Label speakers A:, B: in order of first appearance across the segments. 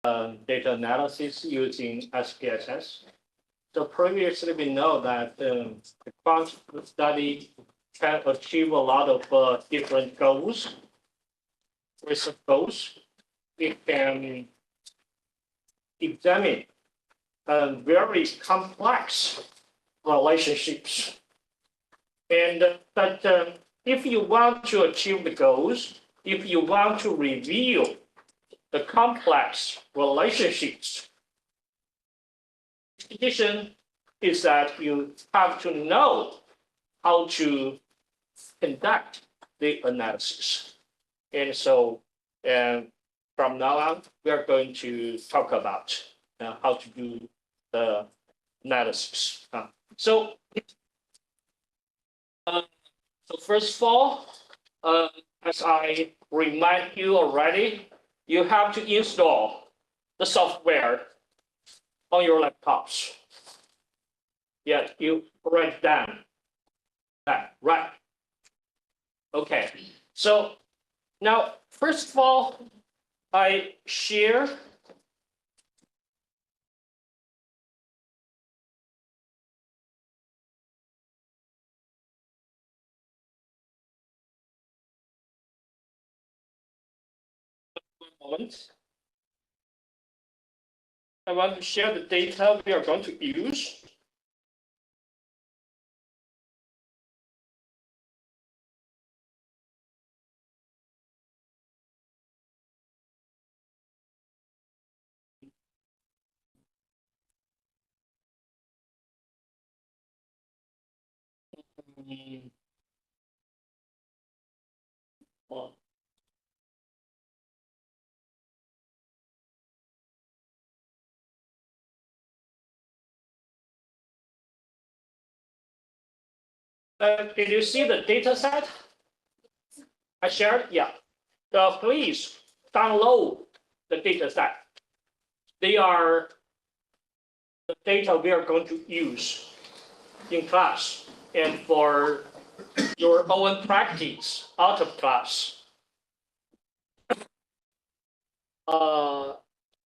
A: data analysis using SPSS. So previously we know that the quant study can achieve a lot of different goals. With goals, we can examine very complex relationships. But if you want to achieve the goals, if you want to reveal the complex relationships, the condition is that you have to know how to conduct the analysis. And so from now on, we are going to talk about how to do the analysis. So first of all, as I remind you already, you have to install the software on your laptops. Yeah, you write down that, right? Okay, so now, first of all, I share moment. I want to share the data we are going to use. Did you see the data set I shared? Yeah. So please download the data set. They are the data we are going to use in class and for your own practice out of class.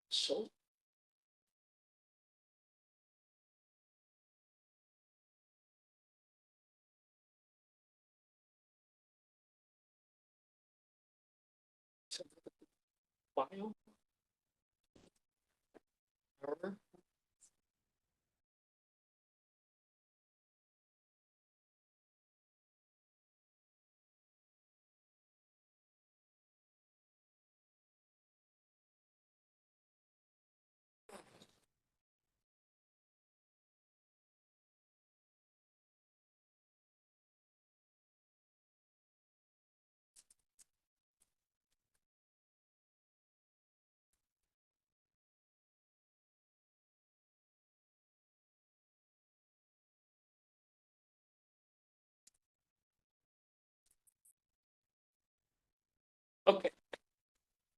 A: So file. Okay.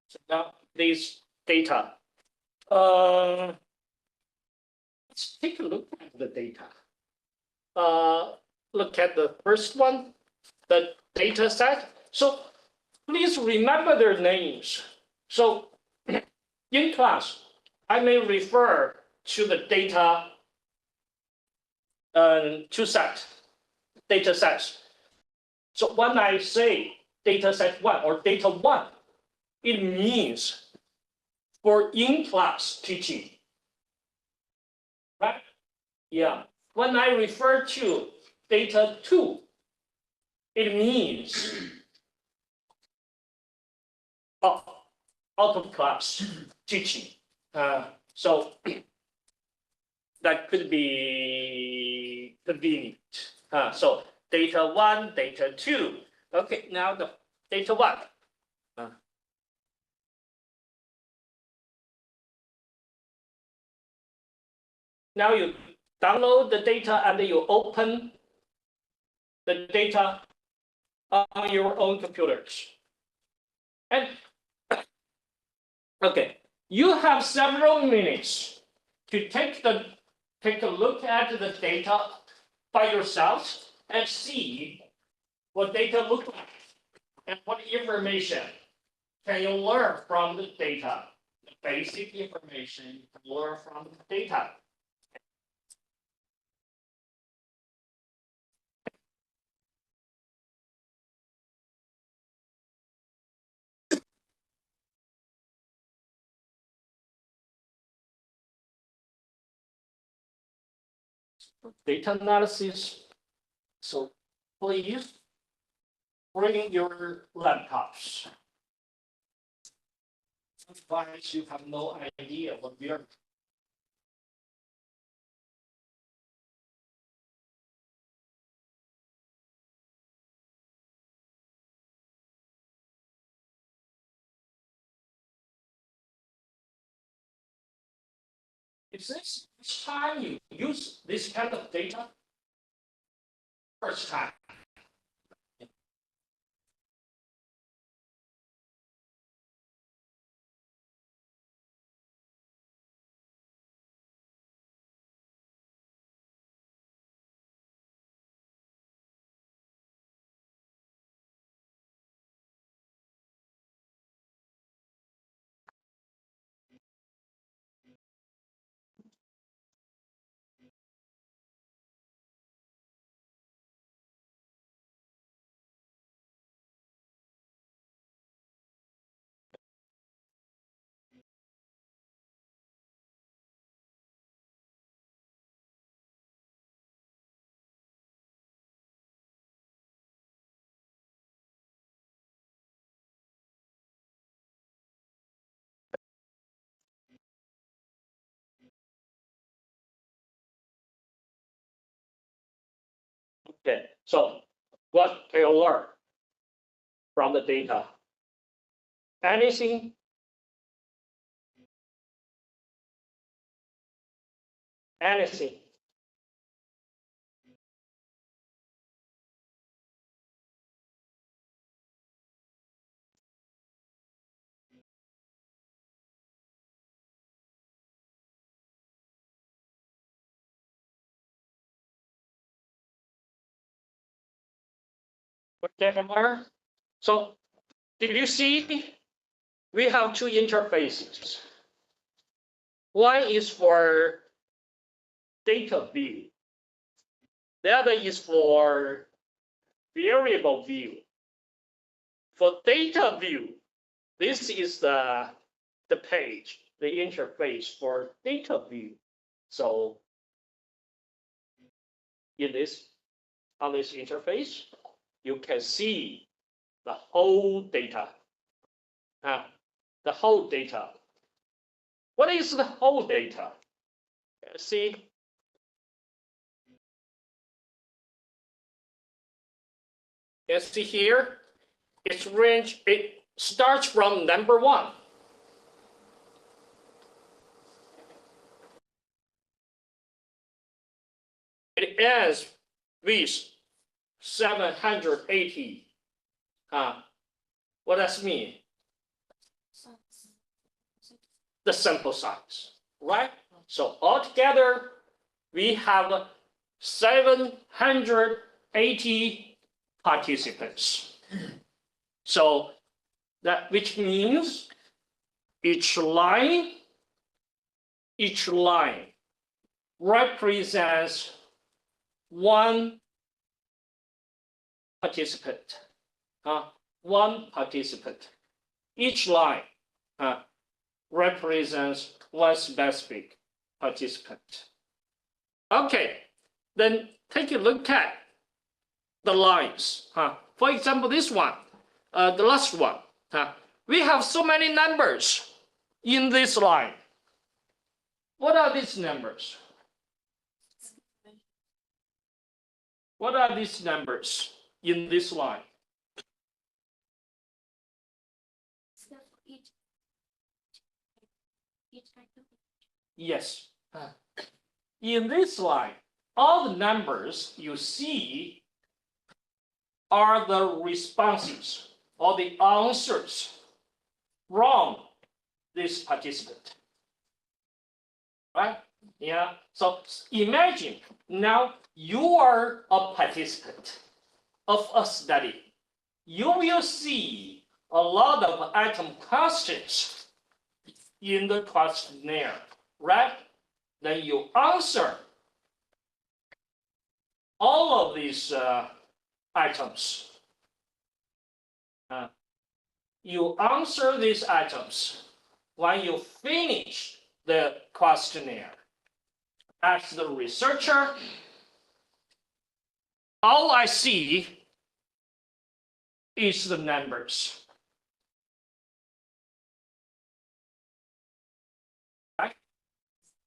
A: So now these data. Let's take a look at the data. Look at the first one, the data set. So please remember their names. So in class, I may refer to the data data sets. So when I say data set one or data one, it means for in-class teaching, right? Yeah. When I refer to data two, it means out of class teaching. So that could be convenient. So data one, data two. Okay, now the data one. Now you download the data and you open the data on your own computers. And okay, you have several minutes to take a look at the data by yourself and see what data look like and what information can you learn from the data. basic information you learn from data. Data analysis. So please bring your laptops. Otherwise, you have no idea what we are. Is this first time you use this kind of data? First time. Okay, so what can you learn from the data? Anything? Anything? What can you learn? So did you see we have two interfaces? One is for data view. The other is for variable view. For data view, this is the page, the interface for data view. So in this, on this interface, you can see the whole data. The whole data. What is the whole data? See, you see here, its range, it starts from number 1. It ends with 780. What does it mean? The sample size, right? So altogether, we have 780 participants. So that which means each line represents one participant. One participant. Each line represents one specific participant. Okay, then take a look at the lines. For example, this one, the last one. We have so many numbers in this line. What are these numbers? What are these numbers in this line? Yes. In this line, all the numbers you see are the responses or the answers from this participant. Right? Yeah. So imagine now you are a participant of a study. You will see a lot of atom questions in the questionnaire, right? Then you answer all of these items. You answer these items when you finish the questionnaire. As the researcher, all I see is the numbers. Right?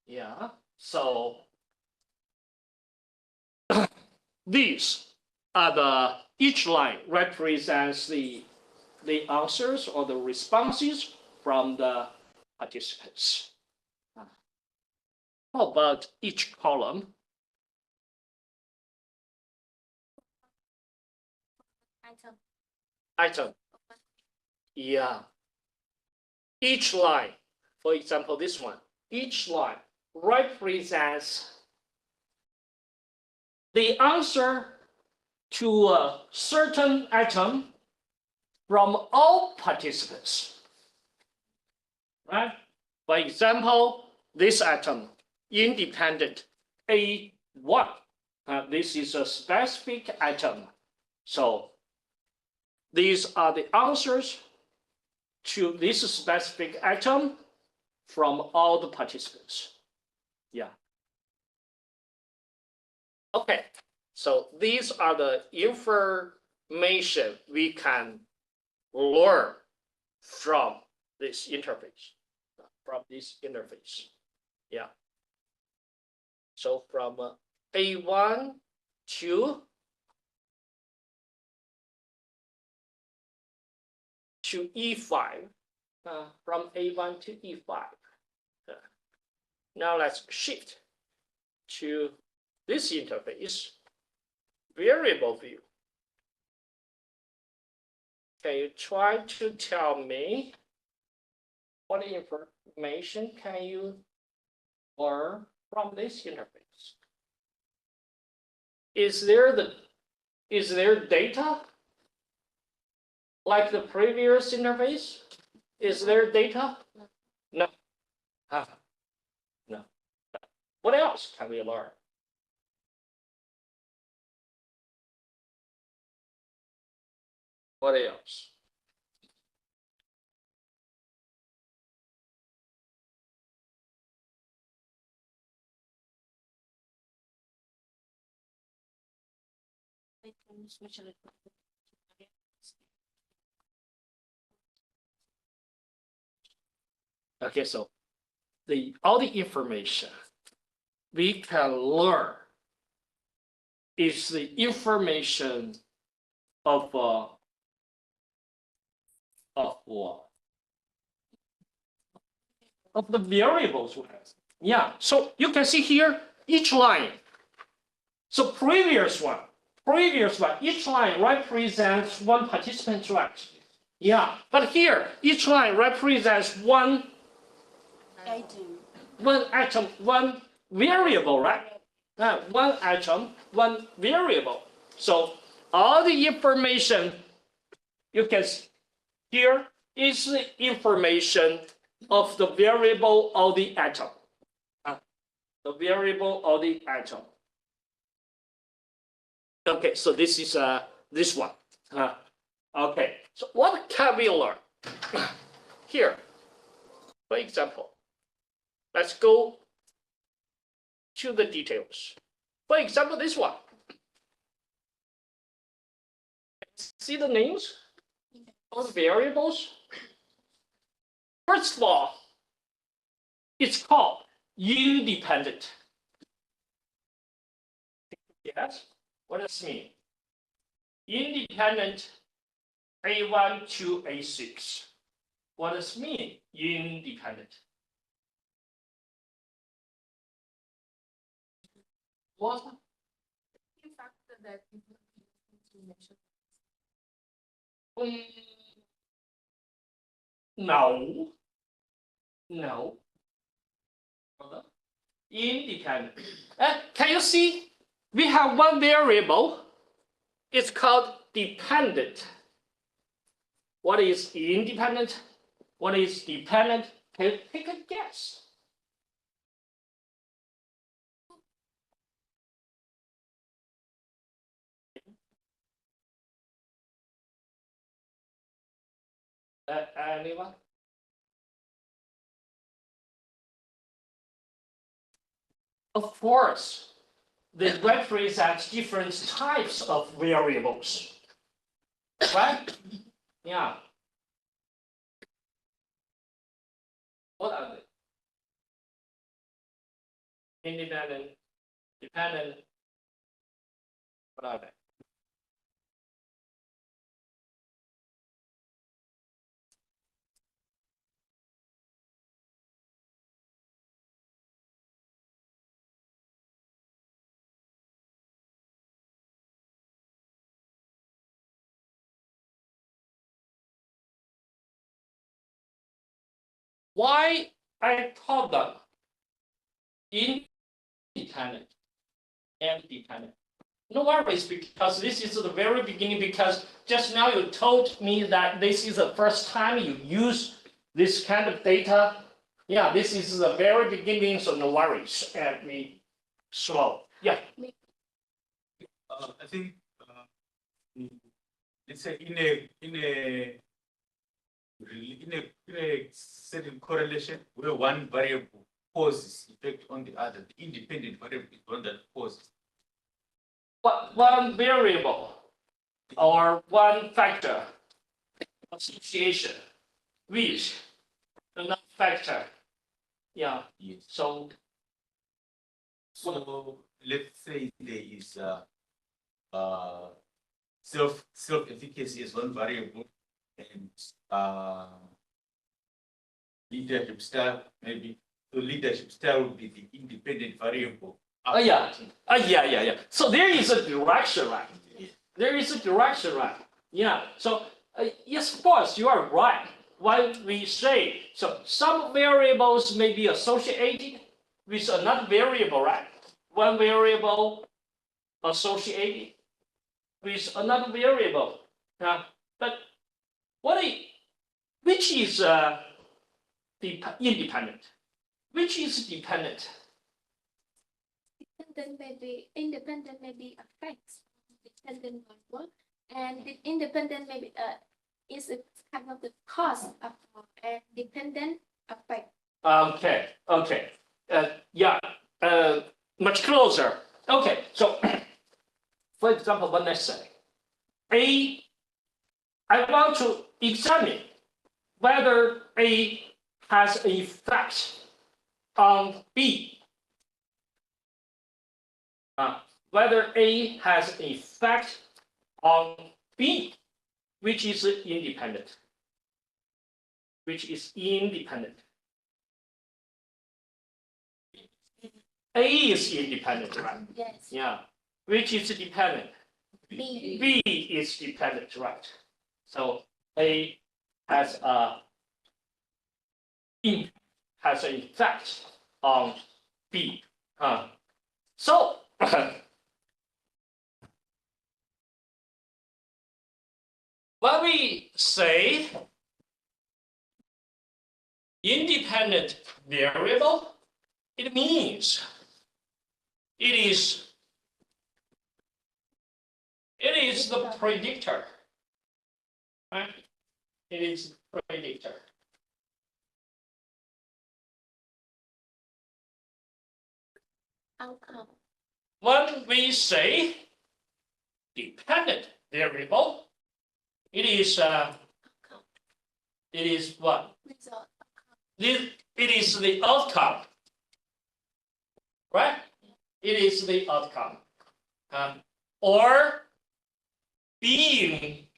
A: Yeah, so these are each line represents the answers or the responses from the participants. How about each column? Item. Yeah. Each line, for example, this one, each line represents the answer to a certain item from all participants. Right? For example, this item, independent A1. This is a specific item. So these are the answers to this specific item from all the participants. Yeah. Okay. So these are the information we can learn from this interface. Yeah. So from A1 to E5, from A1 to E5. Now let's shift to this interface, variable view. Can you try to tell me what information can you learn from this interface? Is there data like the previous interface? Is there data? No. No. What else can we learn? What else? Okay, so all the information we can learn is the information of the variables we have. Yeah, so you can see here each line. So previous one, each line represents one participant, right? Yeah, but here each line represents one item, one variable, right? One item, one variable. So all the information you can see here is the information of the variable of the atom. The variable of the atom. Okay, so this is this one. Okay, so what can we learn? Here, for example, let's go to the details. For example, this one. See the names of the variables? First of all, it's called independent. Yes, what does it mean? Independent A1 to A6. What does it mean? Independent. What? No. No. Independent. Can you see? We have one variable. It's called dependent. What is independent? What is dependent? Take a guess. Anyone? Of course, the represents different types of variables, right? Yeah. What are they? Independent, dependent. What are they? Why I call them independent and dependent? No worries, because this is the very beginning, because just now you told me that this is the first time you use this kind of data. Yeah, this is the very beginning, so no worries. And we slow. Yeah.
B: I think let's say in a certain correlation where one variable causes effect on the other, the independent variable is one that causes.
A: One variable or one factor association with another factor. Yeah.
B: Yes.
A: So
B: let's say there is self-efficacy as one variable, and leadership style maybe. So leadership style would be the independent variable.
A: yeah. Yeah. So there is a direction, right? There is a direction, right? Yeah. So yes, of course, you are right. When we say so, some variables may be associated with another variable, right? One variable associated with another variable. Yeah. But which is independent? Which is dependent?
C: Independent may be affects dependent on one, and the independent may be is a kind of the cause of and dependent effect.
A: Okay. Yeah. Much closer. Okay. So, for example, when I say I want to examine whether A has an effect on B. Whether A has an effect on B, which is independent. A is independent, right?
C: Yes.
A: Yeah. Which is dependent?
C: B.
A: B is dependent, right? So A has an effect on B. So when we say independent variable, it means it is the predictor, right? It is the predictor.
C: Outcome.
A: When we say dependent variable, it is what?
C: Result.
A: It is the outcome, right? It is the outcome, or being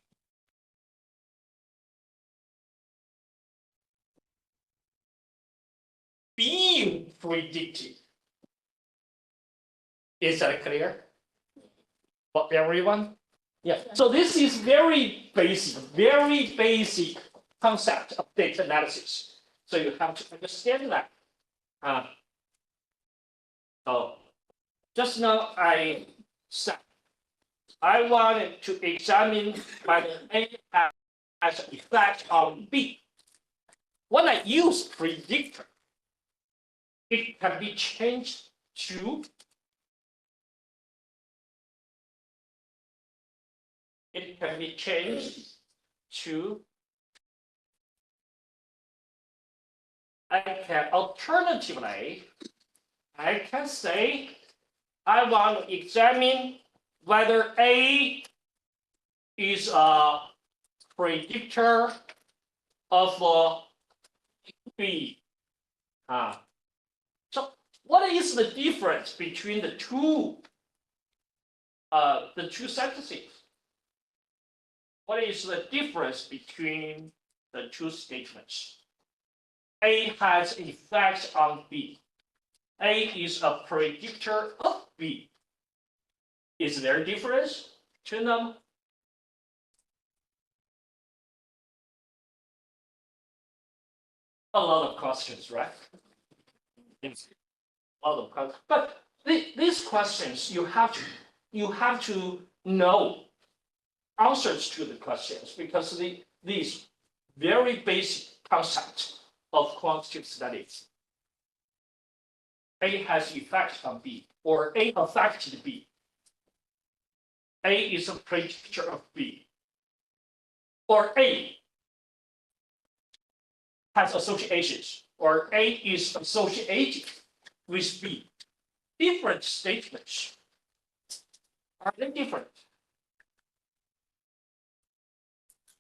A: predicted. Is that clear for everyone? Yeah. So this is very basic concept of data analysis. So you have to understand that. So just now I said I wanted to examine whether A has an effect on B. when I use predictor, it can be changed to I can alternatively, I can say I want to examine whether A is a predictor of B. So what is the difference between the two sentences? What is the difference between the two statements? A has effects on B. A is a predictor of B. Is there a difference between them? A lot of questions, right? Yes. A lot of questions. But these questions, you have to know answers to the questions because these very basic concepts of quantitative studies. A has effect on B, or A affected B. A is a predictor of B, or A has associations, or A is associated with B. Different statements. Are they different?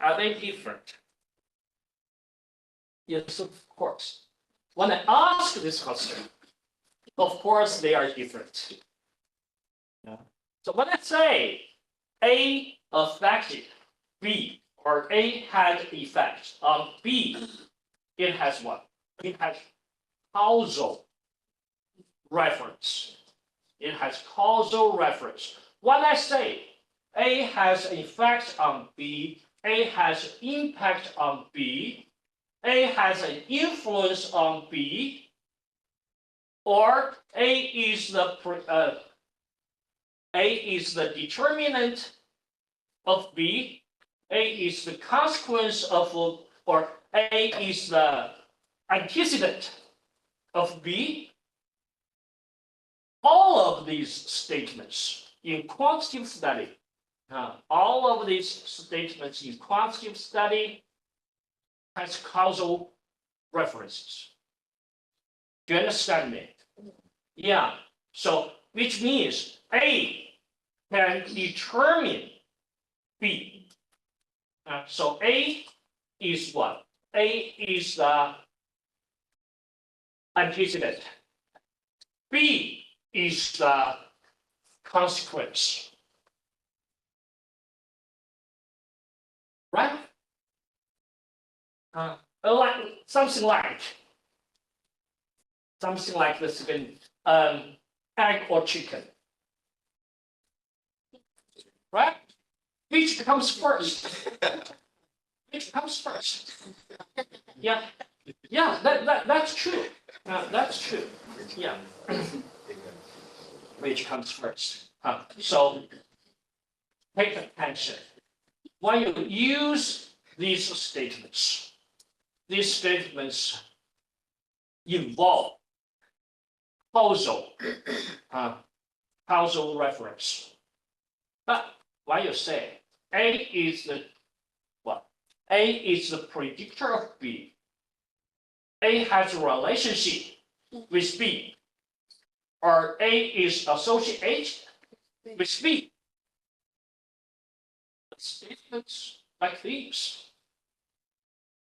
A: Are they different? Yes, of course. When I ask this question, of course they are different. Yeah. So when I say A affected B, or A had effect on B, it has what? It has causal reference. It has causal reference. When I say A has effect on B, A has impact on B, A has an influence on B, or A is the determinant of B, A is the consequence of, or A is the antecedent of B. All of these statements in quantitative study, all of these statements in quantitative study has causal references. Do you understand me? Yeah. So which means A can determine B. So A is what? A is the antecedent. B is the consequence. Right? Something like this again, egg or chicken. Right? Which comes first? Which comes first? Yeah. Yeah, that's true. That's true. Yeah. Which comes first? So pay attention. When you use these statements involve causal reference. But when you say A is the what? A is the predictor of B. A has a relationship with B, or A is associated with B. Statements like these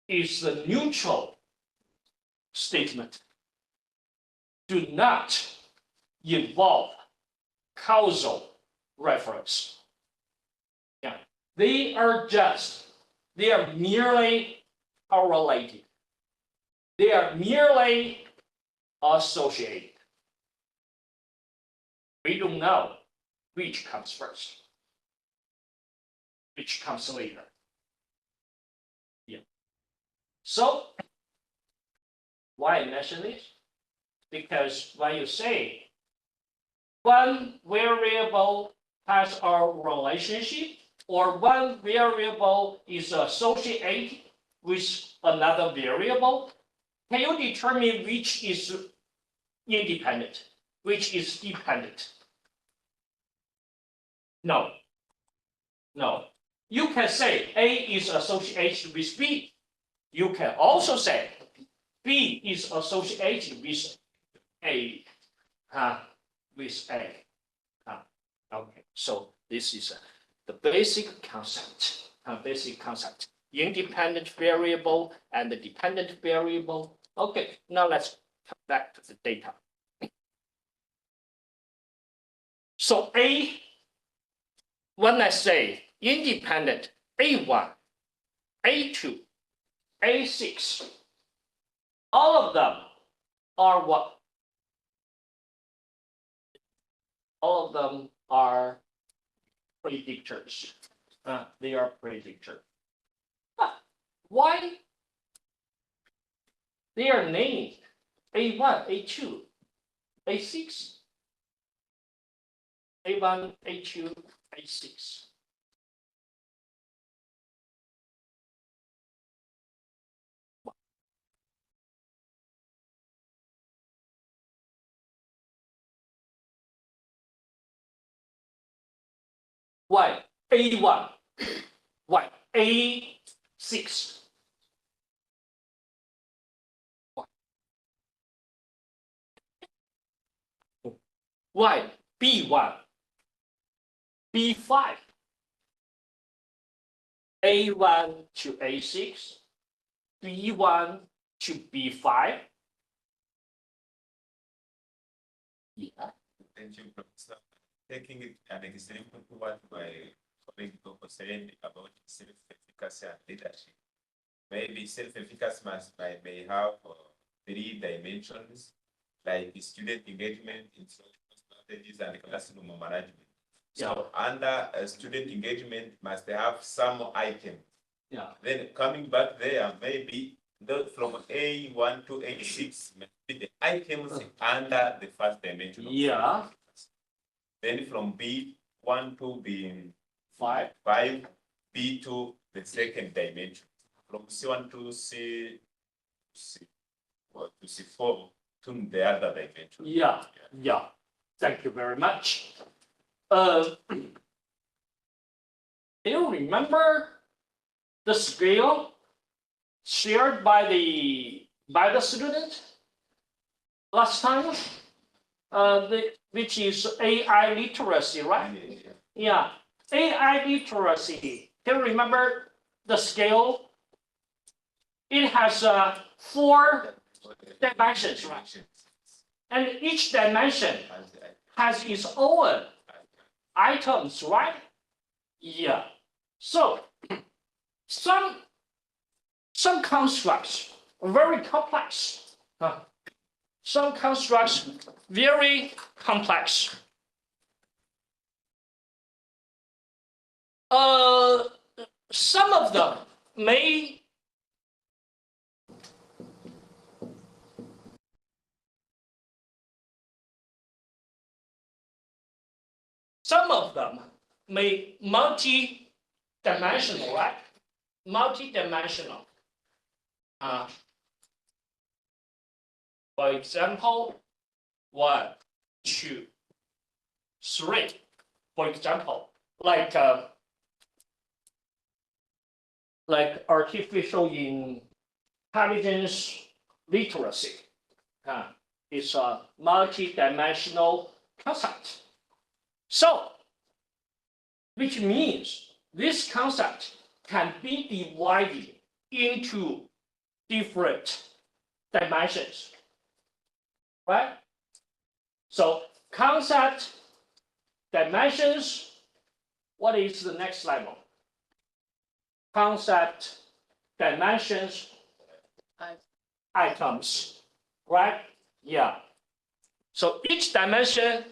A: is the neutral statement. Do not involve causal reference. Yeah, they are merely correlated. They are merely associated. We don't know which comes first, which comes later. Yeah. So why I mention this? Because when you say one variable has a relationship, or one variable is associated with another variable, can you determine which is independent, which is dependent? No. No. You can say A is associated with B. You can also say B is associated with A. With A. Okay, so this is the basic concept. Basic concept. Independent variable and the dependent variable. Okay, now let's come back to the data. So A, when I say independent A1, A2, A6, all of them are what? All of them are predictors. They are predictors. Why they are named A1, A2, A6? A1, A2, A6. Why A1? Why A6? Why B1? B5? A1 to A6, B1 to B5. Yeah.
B: Thank you, Professor. Taking it an example to what my colleague Doko said about self-efficacy and leadership. Maybe self-efficacy may have 3 dimensions, like student engagement, instructional strategies, and classroom management. So under student engagement must have some item.
A: Yeah.
B: Then coming back there, maybe from A1 to A6 may be the items under the first dimension.
A: Yeah.
B: Then from B1 to
A: B5,
B: B to the second dimension. From C1 to C4 to the other dimension.
A: Yeah. Thank you very much. Do you remember the scale shared by the student last time? Which is AI literacy, right? Yeah. AI literacy. Do you remember the scale? It has 4 dimensions, right? And each dimension has its own items, right? Yeah. So some constructs are very complex. Some constructs very complex. Some of them may multi-dimensional, right? Multi-dimensional. For example, 1, 2, 3. For example, like artificial intelligence literacy. It's a multi-dimensional concept. So, which means this concept can be divided into different dimensions, right? So concept, dimensions, what is the next level? Concept, dimensions, items, right? Yeah. So each dimension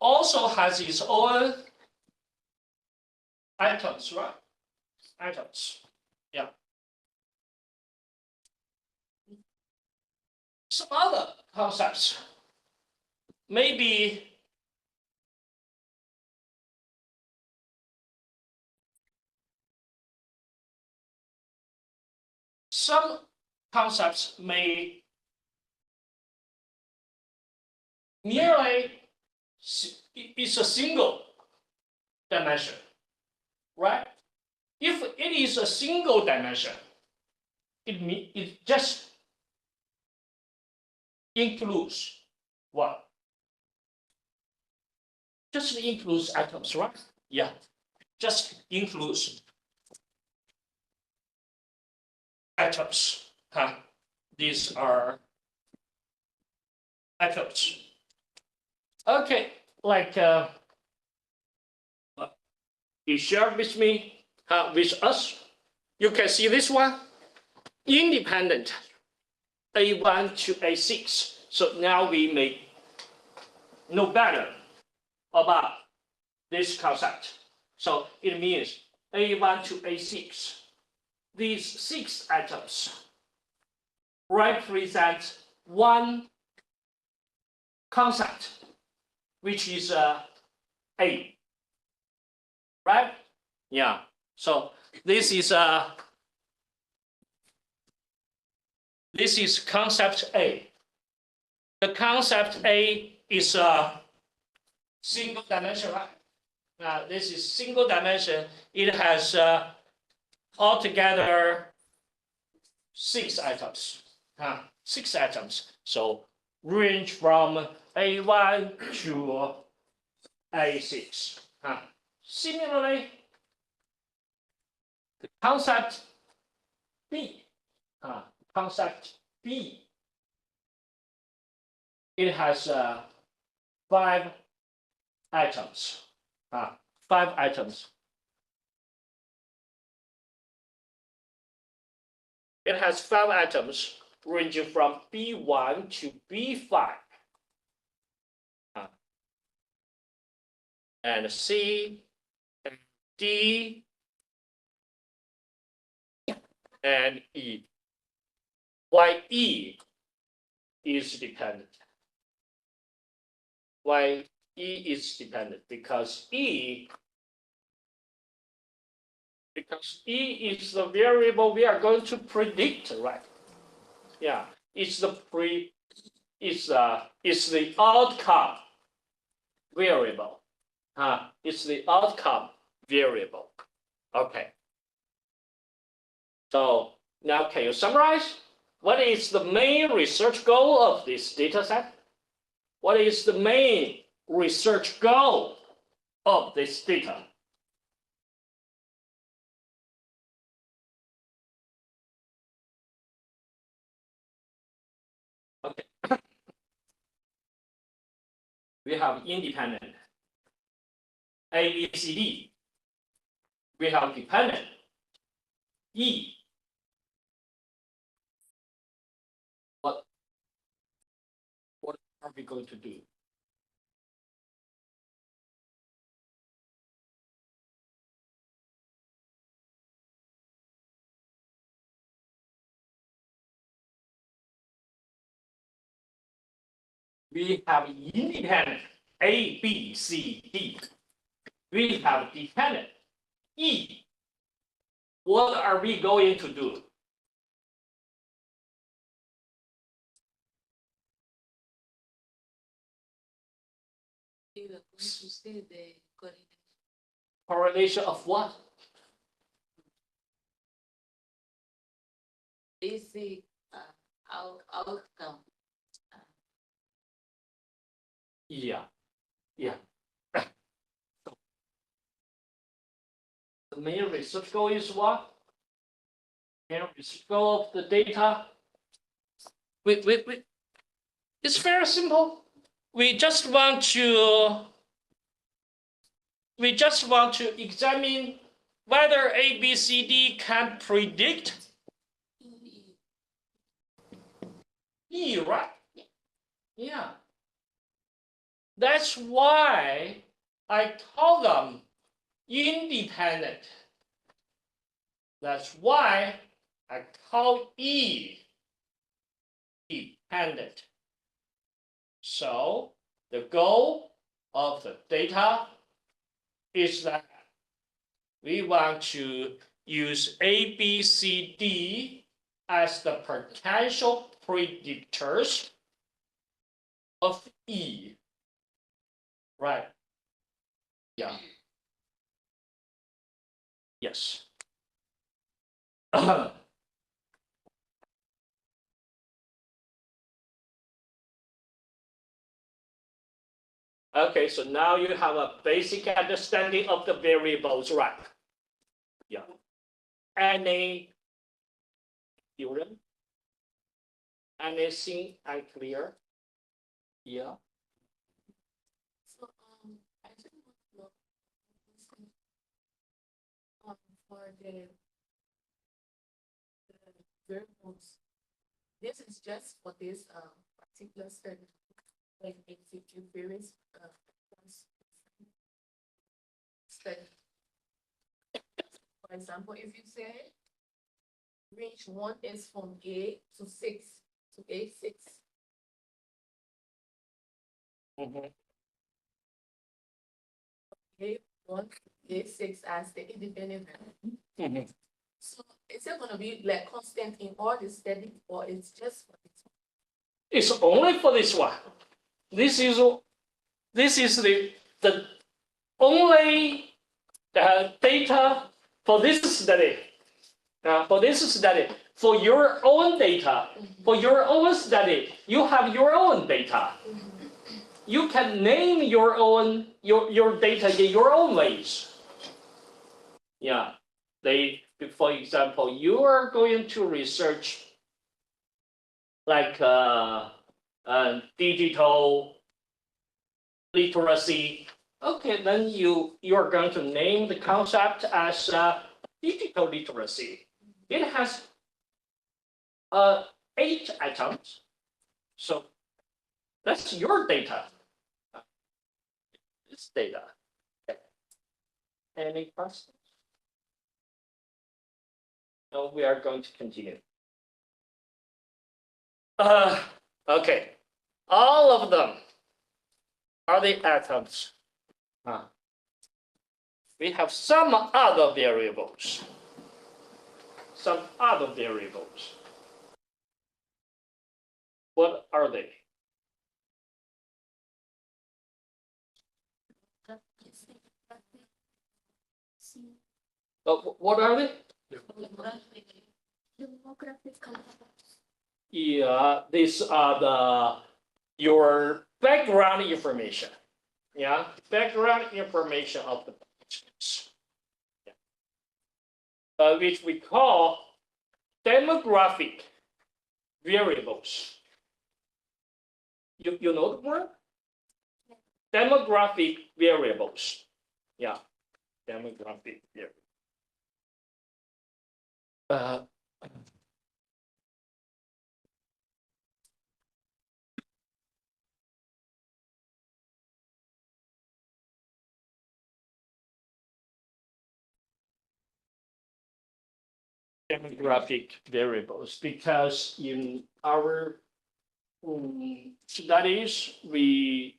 A: also has its own items, right? Items. Yeah. Some other concepts. Maybe some concepts may nearly is a single dimension, right? If it is a single dimension, it just includes what? Just includes atoms, right? Yeah, just includes atoms. Huh? These are atoms. Okay, like you share with me, with us. You can see this one, independent, A1 to A6. So now we may know better about this concept. So it means A1 to A6. These 6 atoms represent one concept, which is A, right? Yeah. So this is concept A. The concept A is a single dimension, right? This is single dimension. It has altogether 6 atoms. 6 atoms. So range from A1 to A6. Similarly, the concept B. Concept B. It has 5 atoms. 5 atoms. It has 5 atoms ranging from B1 to B5. And C, and D, and E. Why E is dependent? Why E is dependent? Because E is the variable we are going to predict, right? Yeah, it's the outcome variable. It's the outcome variable. Okay. So now can you summarize? What is the main research goal of this data set? What is the main research goal of this data? Okay. We have independent, A, B, C, D. We have dependent, E. What are we going to do? We have independent, A, B, C, D. We have dependent, E. What are we going to do? Correlation of what?
D: Basic outcome.
A: Yeah. The main research goal is what? Main research goal of the data. It's very simple. We just want to examine whether A, B, C, D can predict E, right? Yeah. That's why I call them independent. That's why I call E dependent. So the goal of the data is that we want to use A, B, C, D as the potential predictors of E. Right. Yeah. Yes. Okay, so now you have a basic understanding of the variables, right? Yeah. Any student? Anything unclear? Yeah.
D: So, I just want to know, for the variables, this is just for this, particular study, like execute various, study. For example, if you say range 1 is from A to 6 to A6,
A: Mhm.
D: A1 to A6 as the independent variable.
A: Mhm.
D: So is it gonna be like constant in all the study, or it's just for this one?
A: It's only for this one. This is the only data for this study. For this study, for your own data, for your own study, you have your own data. You can name your own your data in your own ways. Yeah, for example, you are going to research like digital literacy. Okay, then you are going to name the concept as digital literacy. It has 8 items, so that's your data. It's data. Okay. Any questions? No, we are going to continue. Okay, all of them are the atoms. We have some other variables. Some other variables. What are they? What are they?
C: Demographic components.
A: Yeah, these are your background information. Yeah, background information of the participants. Yeah. Which we call demographic variables. You know the word? Demographic variables. Yeah, demographic variables. Demographic variables, because in our studies, we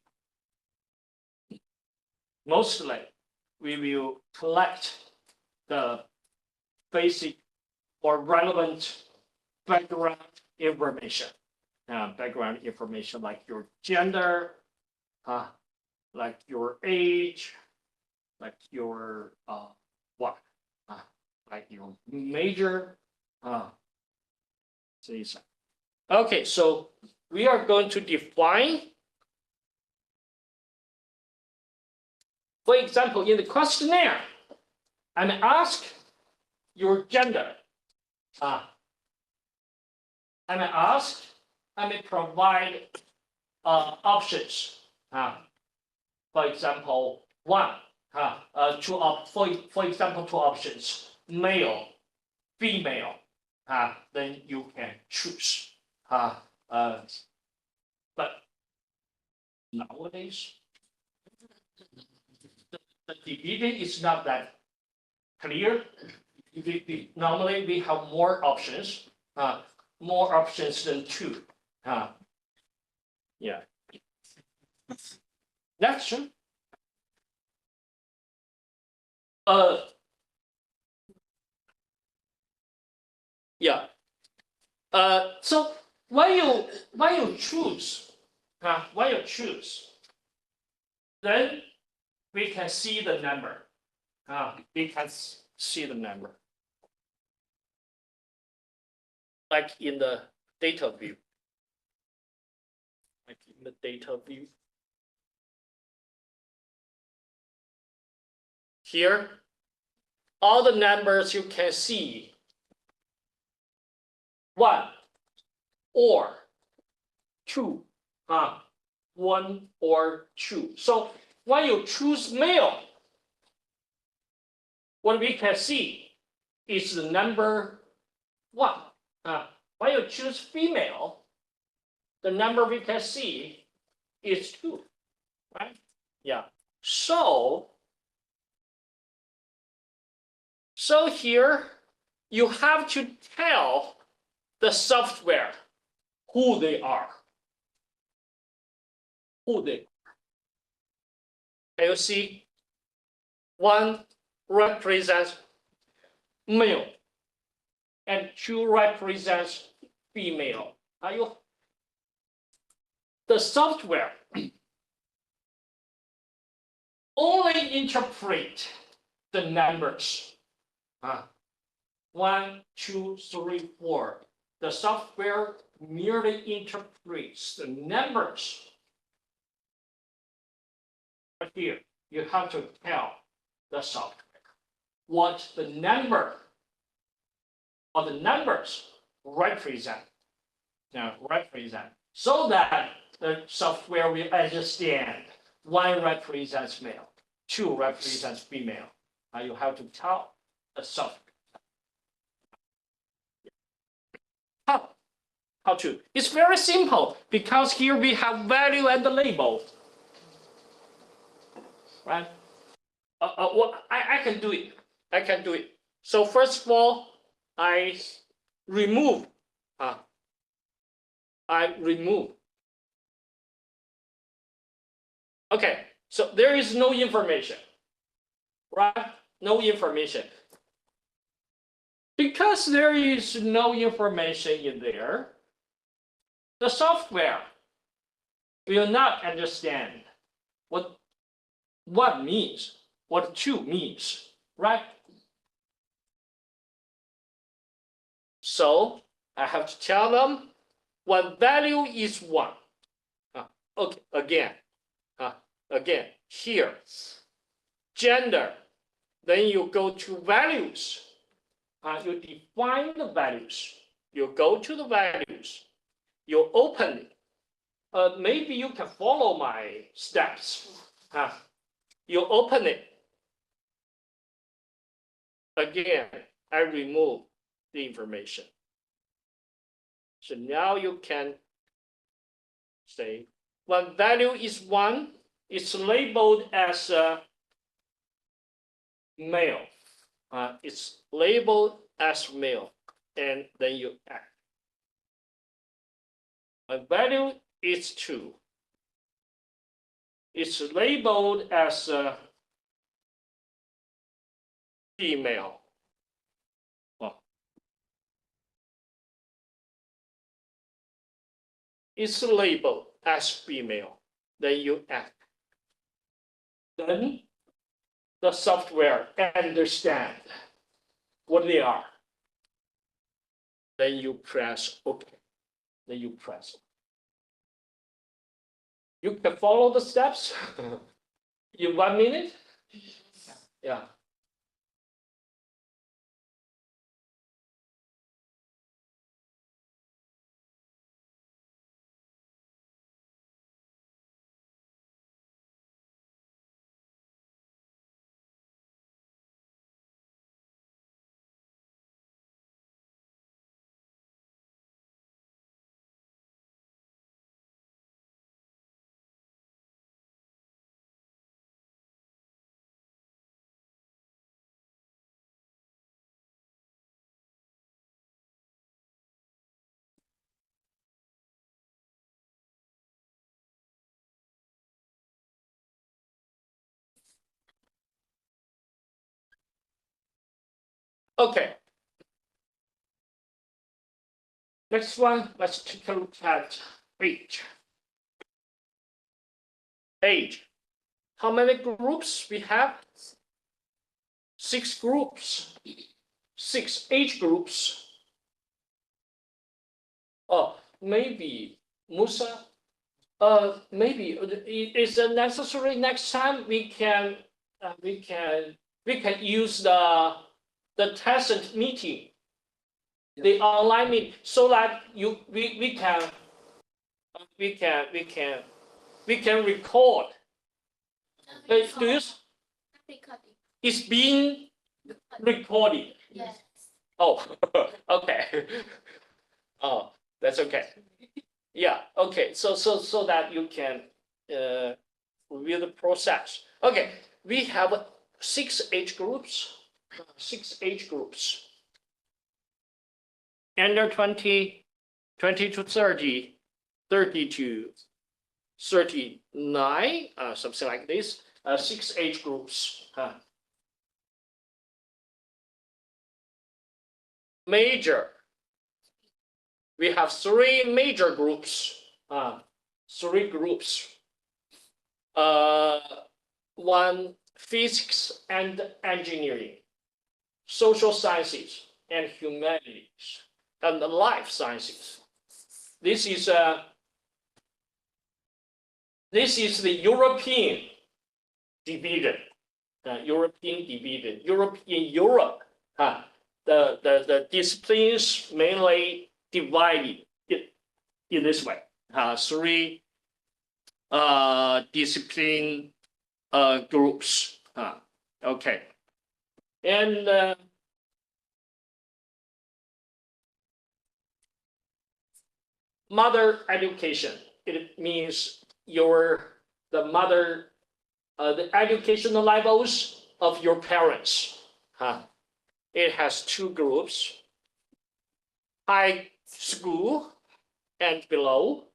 A: mostly will collect the basic or relevant background information. Background information like your gender, like your age, like your what, like your major. Okay, so we are going to define. For example, in the questionnaire, I'm asked your gender. I'm asked, I may provide options. For example, for example, 2 options, male, female. Then you can choose. But nowadays, the division is not that clear. Normally, we have more options than 2. Yeah, that's true. Yeah, So when you choose, when you choose, then we can see the number. We can see the number. Like in the data view. Like in the data view. Here, all the numbers you can see 1 or 2. 1 or 2. So when you choose male, what we can see is the number 1. When you choose female, the number we can see is 2. Right? Yeah. So here you have to tell the software who they are. Who they are. Can you see? 1 represents male and 2 represents female. The software only interpret the numbers. 1, 2, 3, 4. The software merely interprets the numbers. But here, you have to tell the software what the number or the numbers represent. So that the software will understand 1 represents male, 2 represents female. You have to tell the software. How to? It's very simple because here we have value and the label. Right? I can do it. I can do it. So first of all, I remove. Okay, so there is no information. Right? No information. Because there is no information in there, the software will not understand what means, what 2 means, right? So I have to tell them when value is 1. Okay, again, here, gender, then you go to values. You define the values. You go to the values. You open it. Maybe you can follow my steps. You open it. Again, I remove the information. So now you can say when value is 1, it's labeled as male. It's labeled as male, and then you add. When value is 2, it's labeled as female. It's labeled as female. Then you add. Then the software understand what they are. Then you press OK. Then you press. You can follow the steps in 1 minute. Yeah. Okay. Next one, let's take a look at age. Age. How many groups we have? 6 groups. 6 age groups. Oh, maybe Musa. Maybe is it necessary next time we can use the tacit meeting, the online meeting, so that we can record. Do you,
C: Recording.
A: it's being recorded.
C: Yes.
A: Oh, okay. Oh, that's okay. Yeah, okay. So that you can review the process. Okay, we have 6 age groups. 6 age groups. Under 20, 20 to 30, 30 to 39, something like this. 6 age groups. Major. We have 3 major groups. 3 groups. One, physics and engineering, social sciences and humanities, and the life sciences. This is the European division. European division. In Europe, the disciplines mainly divided in this way. 3 discipline groups. Okay. And mother education. It means the mother, the educational levels of your parents. It has 2 groups: high school and below,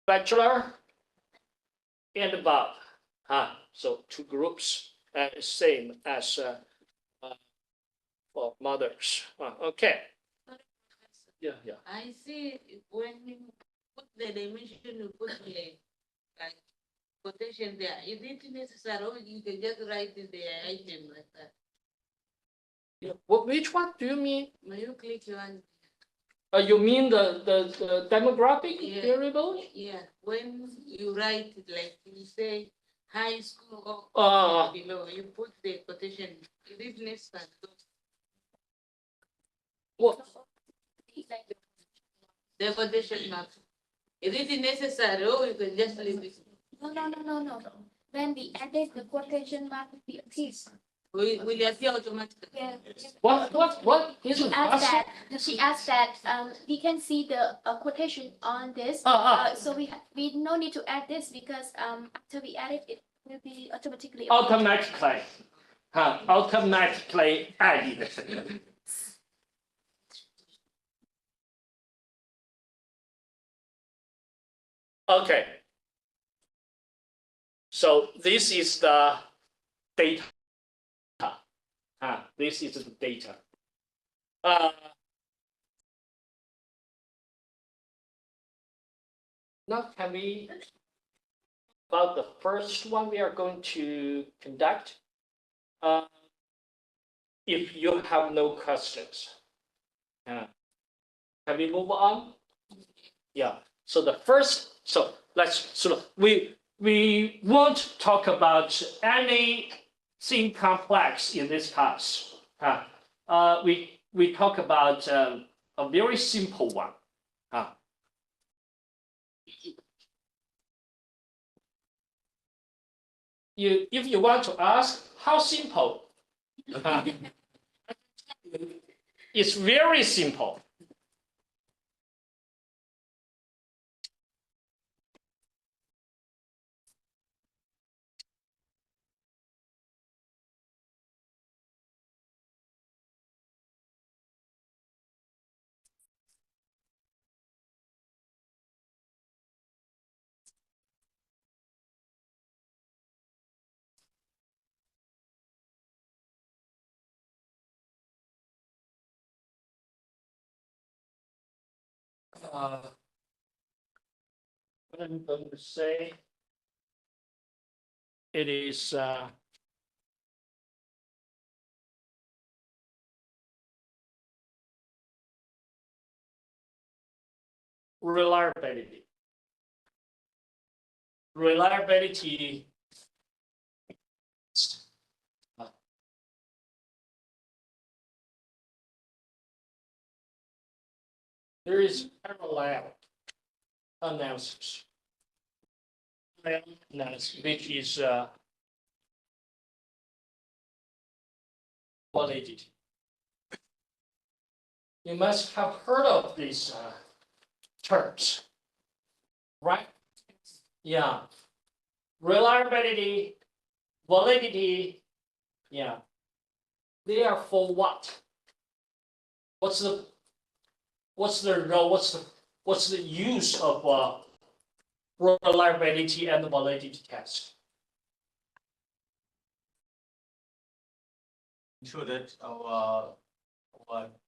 A: bachelor and above. So 2 groups, same as for mothers. Okay. Yeah.
E: I see when you put the dimension, you put the like quotation there. Is it necessary or you can just write the item like that?
A: Which one do you mean?
E: When you click on
A: You mean the demographic
E: Yeah.
A: variable?
E: yeah, when you write it like you say high school or below, you put the quotation. Is it necessary?
A: What?
E: The quotation mark. Is it necessary or you can just leave it?
C: No. When we added the quotation mark, we appears.
E: Will it appear automatically?
C: Yeah.
A: What is
C: She
A: it?
C: asked that we can see the quotation on this. So we no need to add this because after we add it, it will be automatically.
A: Automatically. Automatically added. Okay. So this is the data. This is the data. Now can we about the first one we are going to conduct? If you have no questions, can we move on? Yeah. So the first, so let's sort of we won't talk about anything complex in this class. We talk about a very simple one. If you want to ask how simple, it's very simple. what I'm going to say, it is reliability. Reliability there is parallel analysis. Analysis, which is validity. You must have heard of these terms, right? Yeah. Reliability, validity, yeah. They are for what? What's the role? What's the use of reliability and validity test?
F: Ensure that our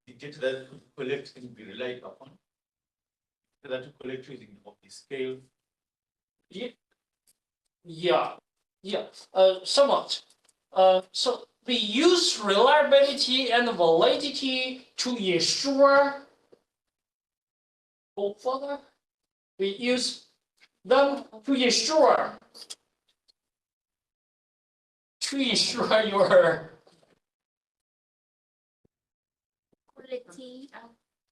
F: data that we collect can be relied upon. That we collect using the scale.
A: Yeah, somewhat. So we use reliability and validity to ensure. Go further. We use them to ensure your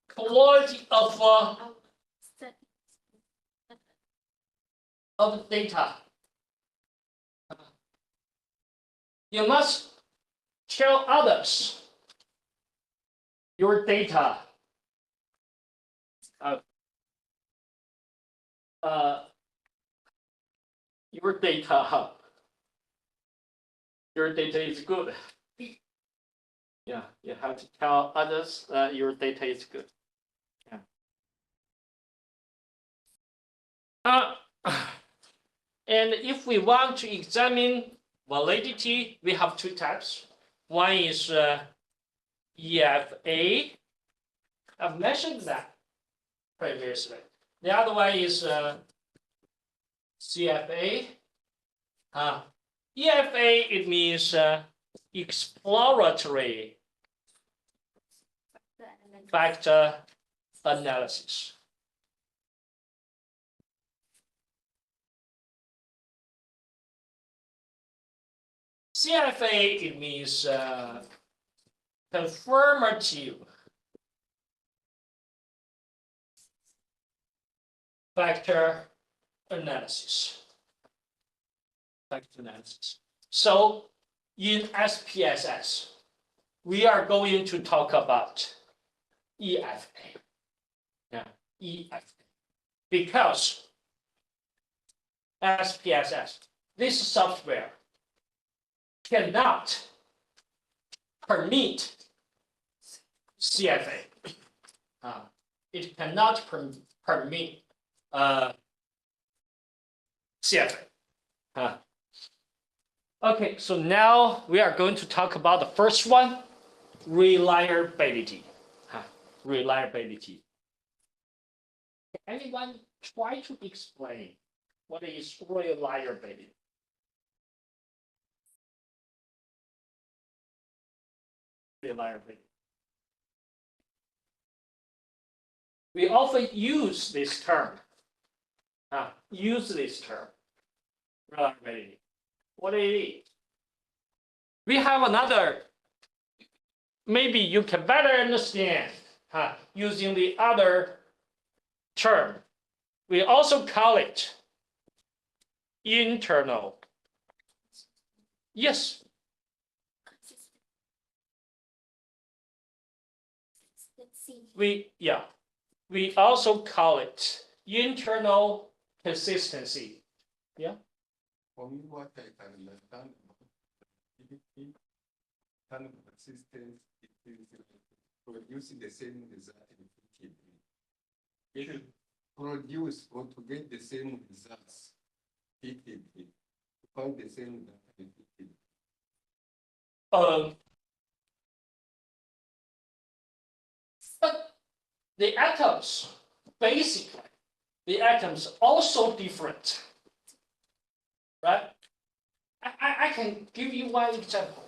C: quality
A: of
C: our study.
A: of data. You must tell others your data. Your data. Your data is good. Yeah, you have to tell others that your data is good. Yeah. And if we want to examine validity, we have two types. One is EFA. I've mentioned that previously. The other one is CFA. EFA, it means exploratory factor analysis. CFA, it means confirmative factor analysis. Factor analysis. So in SPSS, we are going to talk about EFA. Yeah, EFA. Because SPSS, this software cannot permit CFA. It cannot permit CFA. Okay, so now we are going to talk about the first one, reliability. Reliability. Can anyone try to explain what is reliability? Reliability. We often use this term. Reliability. What it is? We have another. Maybe you can better understand using the other term. We also call it internal. Yes. We also call it internal consistency. Yeah.
G: For me, what I can understand about consistent is producing the same result repeatedly. It should produce or to get the same results repeatedly, to find the same result repeatedly.
A: But the atoms basically, the atoms also different, right? I can give you one example.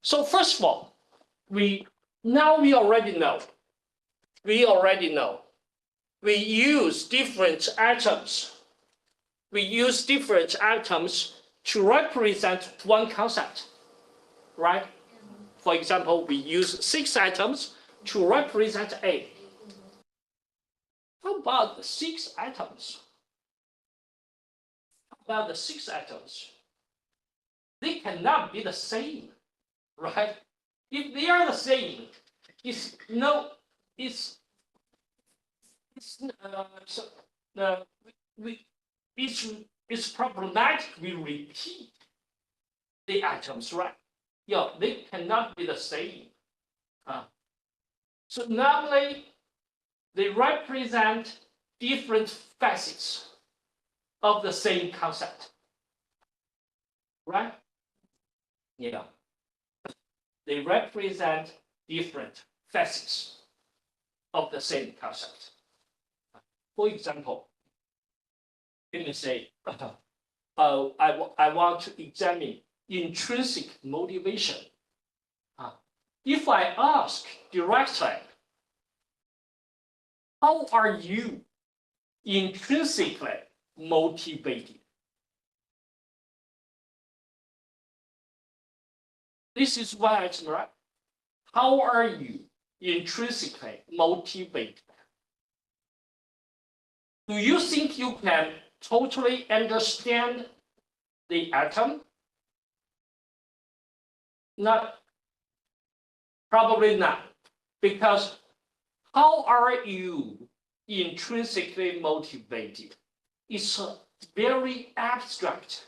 A: So first of all, we already know. We use different atoms. To represent one concept, right? For example, we use 6 atoms to represent A. How about the 6 atoms? They cannot be the same, right? If they are the same, it's it's problematic. We repeat the atoms, right? Yeah, they cannot be the same. So normally, they represent different facets of the same concept, right? Yeah. They represent different facets of the same concept. For example, let me say, I want to examine intrinsic motivation. If I ask directly, how are you intrinsically motivated? This is one item, right? How are you intrinsically motivated? Do you think you can totally understand the atom? Not, probably not, because how are you intrinsically motivated? It's very abstract.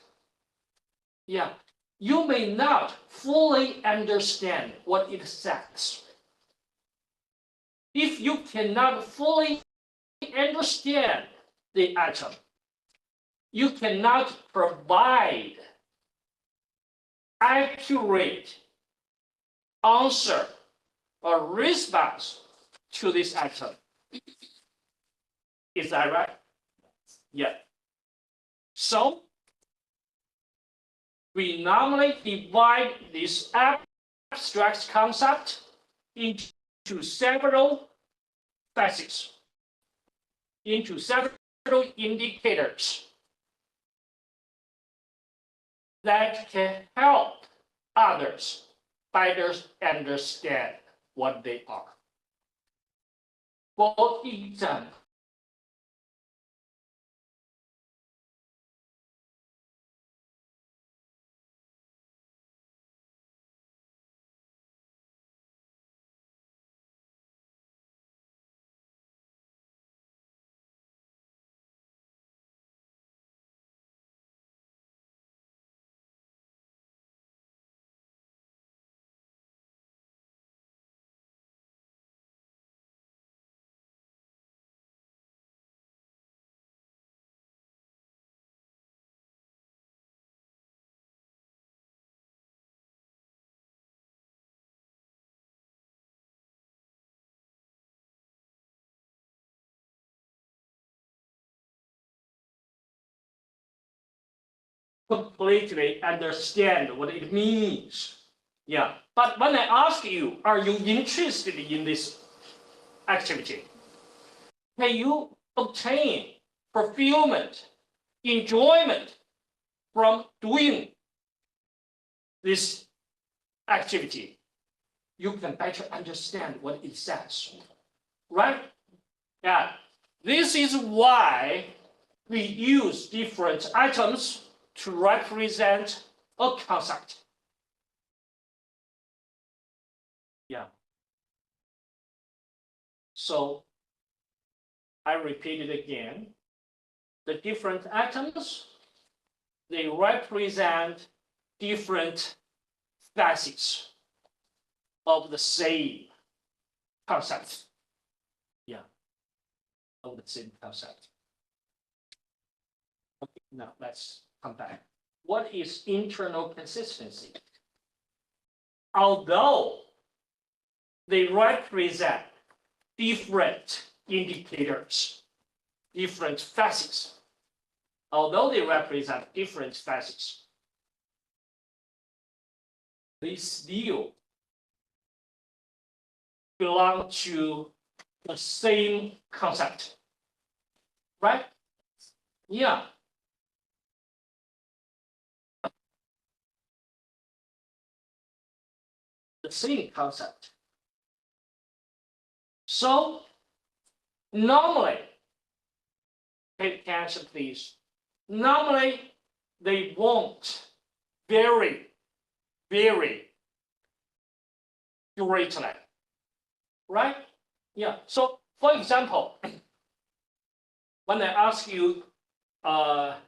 A: Yeah, you may not fully understand what it says. If you cannot fully understand the atom, you cannot provide accurate answer or response to this atom. Is that right? Yeah. So we normally divide this abstract concept into several facets, into several indicators that can help others better understand what they are. For example, completely understand what it means. Yeah, but when I ask you, are you interested in this activity? Can you obtain fulfillment, enjoyment from doing this activity? You can better understand what it says, right? Yeah, this is why we use different items to represent a concept. Yeah. So I repeat it again. The different atoms, they represent different facets of the same concept. Yeah, of the same concept. Okay, now let's come back. What is internal consistency? Although they represent different indicators, different phases. Although they represent different phases, they still belong to the same concept, right? Yeah. The same concept. So normally, pay attention please. Normally, they won't vary greatly, right? Yeah. So for example, when I ask you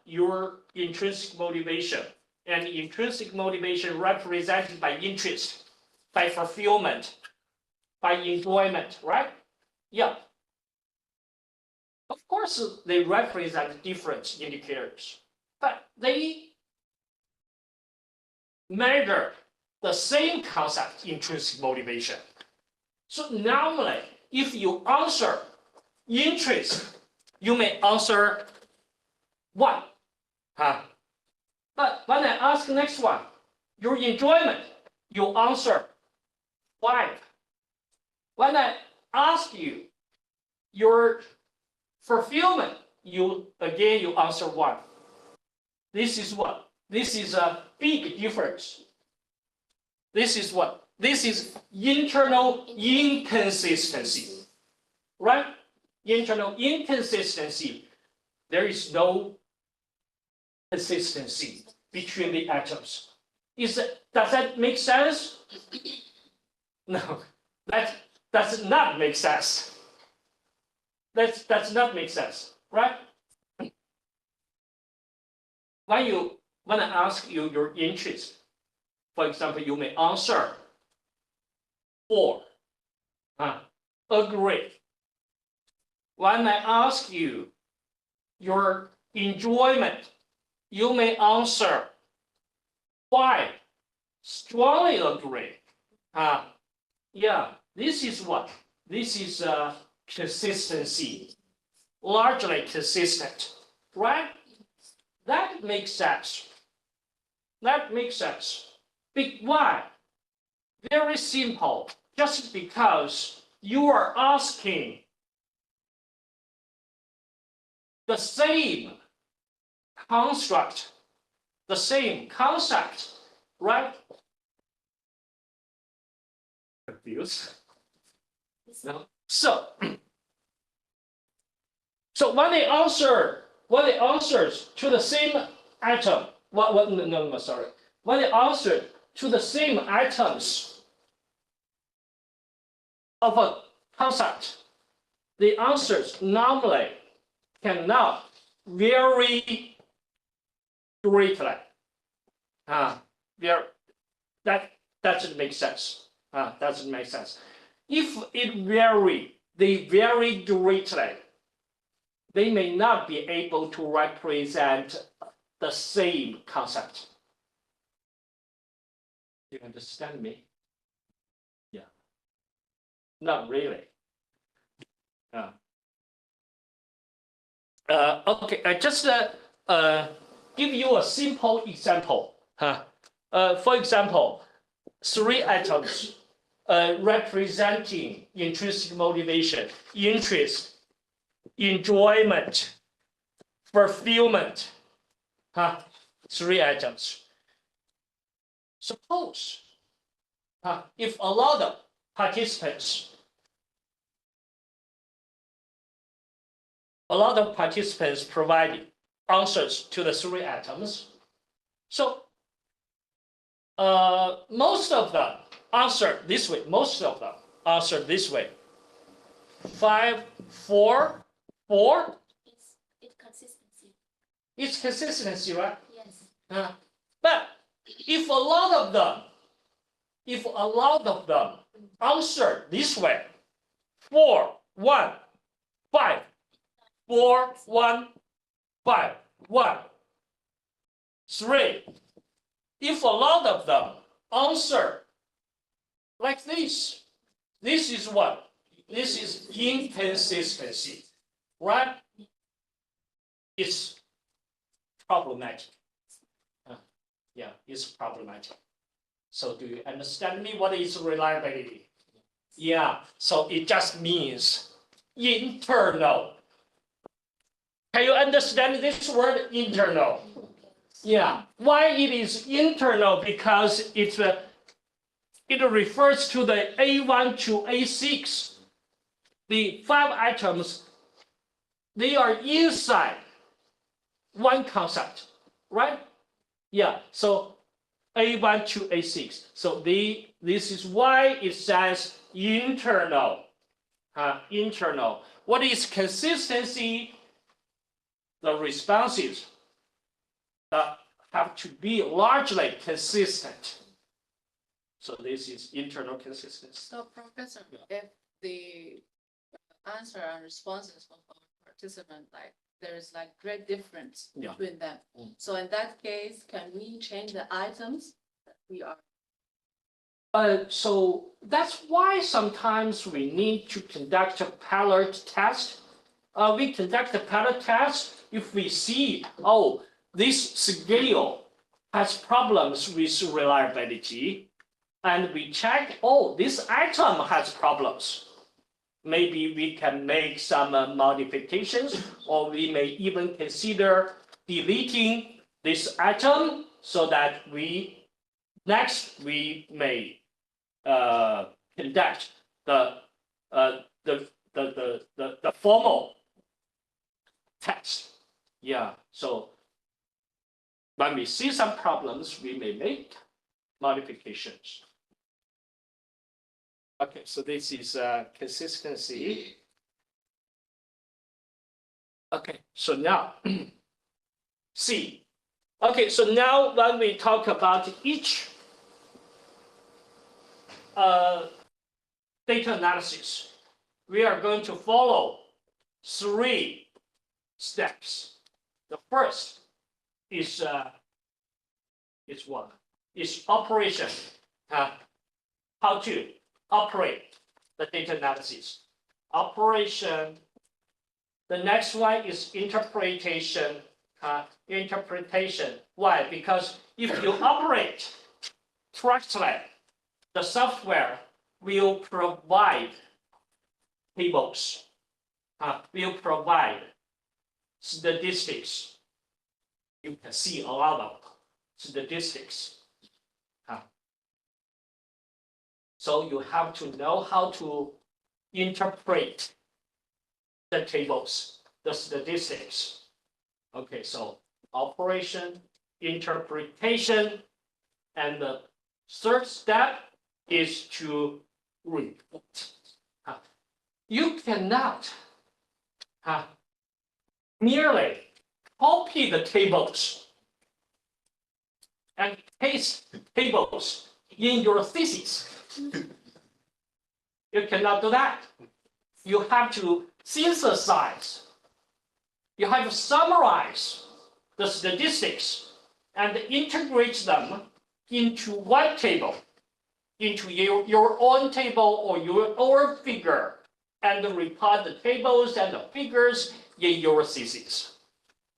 A: your intrinsic motivation, and intrinsic motivation represented by interest, by fulfillment, by enjoyment, right? Yeah. Of course, they represent different indicators, but they measure the same concept, intrinsic motivation. So normally, if you answer interest, you may answer 1. But when I ask next one, your enjoyment, you answer 5. When I ask you your fulfillment, you answer 1. This is what? This is a big difference. This is what? This is internal inconsistency, right? Internal inconsistency. There is no consistency between the atoms. Does that make sense? No, that does not make sense. That does not make sense, right? When I ask you your interest, for example, you may answer 4. Agree. When I ask you your enjoyment, you may answer 5. Strongly agree. Yeah, this is what? This is consistency, largely consistent, right? That makes sense. That makes sense. Why? Very simple. Just because you are asking the same construct, the same concept, right? Confused? No. So when they answers to the same atom, sorry. When they answer to the same atoms of a concept, the answers normally cannot vary greatly. That doesn't make sense. Doesn't make sense. If they vary greatly. They may not be able to represent the same concept. You understand me? Yeah. Not really. Okay, I just give you a simple example. For example, 3 atoms representing intrinsic motivation, interest, enjoyment, fulfillment. 3 atoms. Suppose if a lot of participants provided answers to the 3 atoms, so most of them answer this way. 5, 4, 4.
C: It's consistency.
A: It's consistency, right?
C: Yes.
A: But if a lot of them answer this way, 4, 1, 5, 4, 1, 5, 1, 3. If a lot of them answer like this is what? this is inconsistency, right? It's problematic. Yeah, it's problematic. So do you understand me? What is reliability? Yeah, so it just means internal. Can you understand this word internal? Yeah, why it is internal? Because it refers to the A1 to A6. The 5 items, they are inside one concept, right? Yeah, so A1 to A6. So this is why it says internal. Internal. What is consistency? The responses have to be largely consistent. So this is internal consistency.
D: So Professor, if the answer and responses of our participant, like there is like great difference
A: Yeah.
D: between them. So in that case, can we change the items that we are?
A: So that's why sometimes we need to conduct a palette test. We conduct a palette test if we see, oh, this scale has problems with reliability, and we check, oh, this item has problems. Maybe we can make some modifications, or we may even consider deleting this item so that we may conduct the formal test. Yeah, so when we see some problems, we may make modifications. Okay, so this is consistency. Okay, so now C. Okay, so now when we talk about each data analysis, we are going to follow 3 steps. The first is what? Is operation. How to operate the data analysis. Operation. The next one is interpretation. Interpretation. Why? Because if you operate correctly, the software will provide tables, will provide statistics. You can see a lot of statistics. So you have to know how to interpret the tables, the statistics. Okay, so operation, interpretation, and the third step is to report. You cannot merely copy the tables and paste tables in your thesis. You cannot do that. You have to synthesize. You have to summarize the statistics and integrate them into one table, into your own table or your own figure, and report the tables and the figures in your thesis.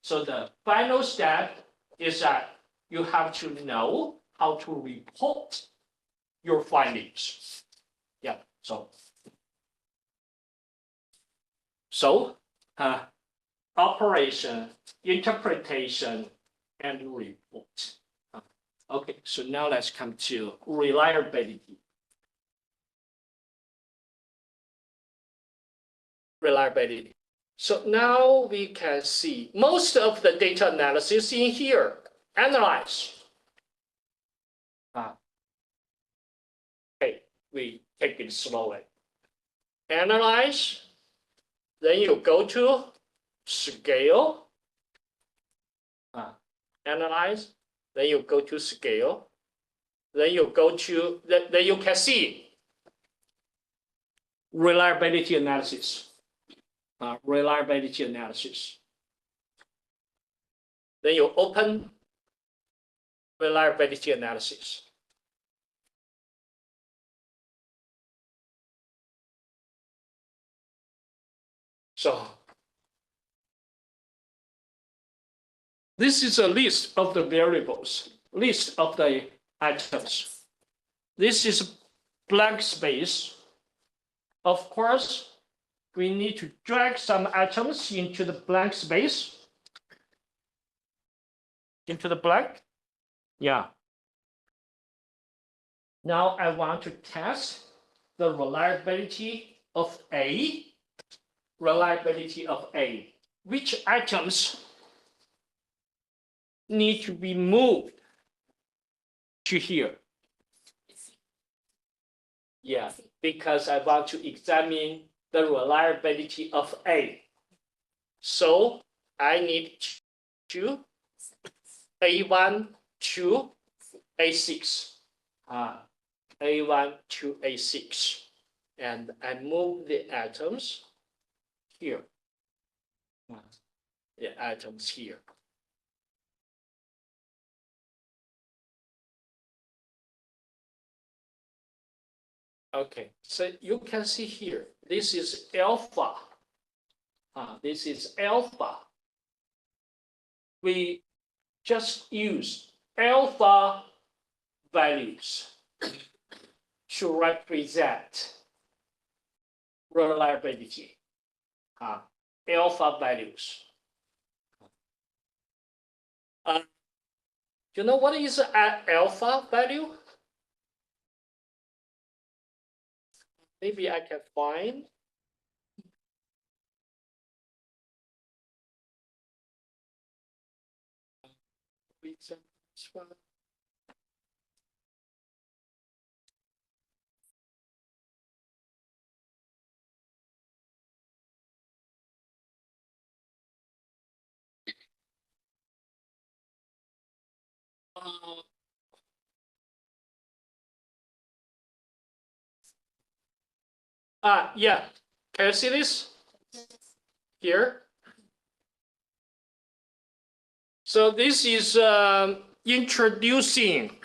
A: So the final step is that you have to know how to report your findings. Yeah, so operation, interpretation, and report. Okay, so now let's come to reliability. Reliability. So now we can see most of the data analysis in here. Analyze. Okay, we take it slowly. Analyze. Then you go to scale. Analyze. Then you go to scale. Then you go to, then you can see reliability analysis. Reliability analysis. Then you open reliability analysis. So this is a list of the variables, list of the atoms. This is blank space. Of course, we need to drag some atoms into the blank space. Into the blank. Yeah. Now I want to test the reliability of A. Reliability of A. Which atoms need to be moved to here? Yeah, because I want to examine the reliability of A. So I need to A1 to A6. A1 to A6. And I move the atoms here. The atoms here. Okay, so you can see here, this is alpha. This is alpha. We just use alpha values to represent reliability. Alpha values. You know what is an alpha value? Maybe I can find. Yeah. Can you see this here? So this is introducing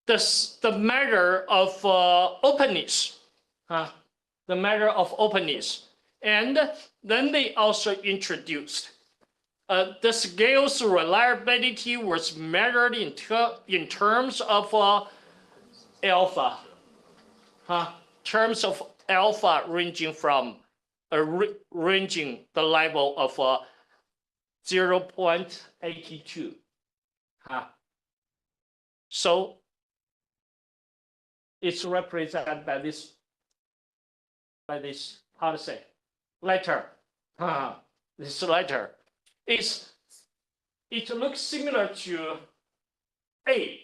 A: the matter of openness, the matter of openness, and then they also introduced the scale's reliability was measured in terms of alpha, terms of alpha ranging from ranging the level of 0.82. So it's represented by this, how to say, letter. This letter it looks similar to A.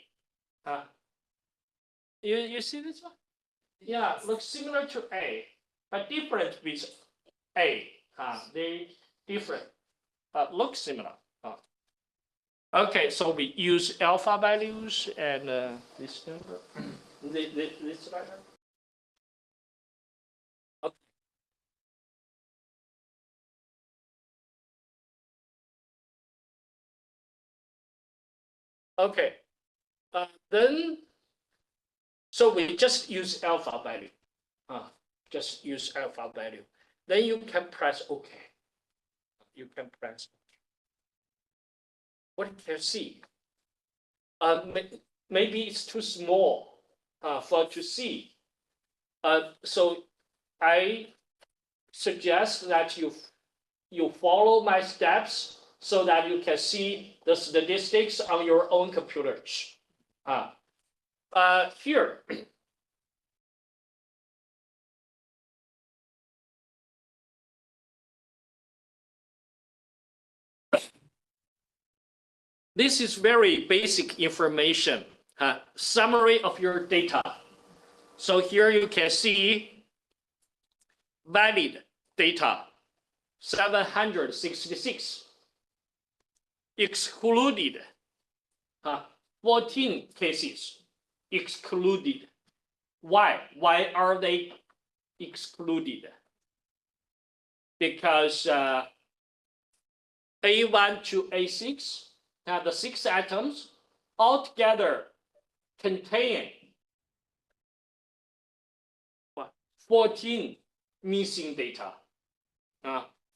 A: You see this one? Yeah, looks similar to A, but different with A. They different, but look similar. Okay, so we use alpha values and this number, this letter. Okay. Okay. Then, so we just use alpha value. Just use alpha value. Then you can press OK. You can press. What can you see? Maybe it's too small for to see. So I suggest that you follow my steps so that you can see the statistics on your own computers. Here. This is very basic information, summary of your data. So here you can see valid data, 766, excluded, 14 cases, excluded. Why? Why are they excluded? Because A1 to A6 have the 6 atoms altogether contain 14 missing data.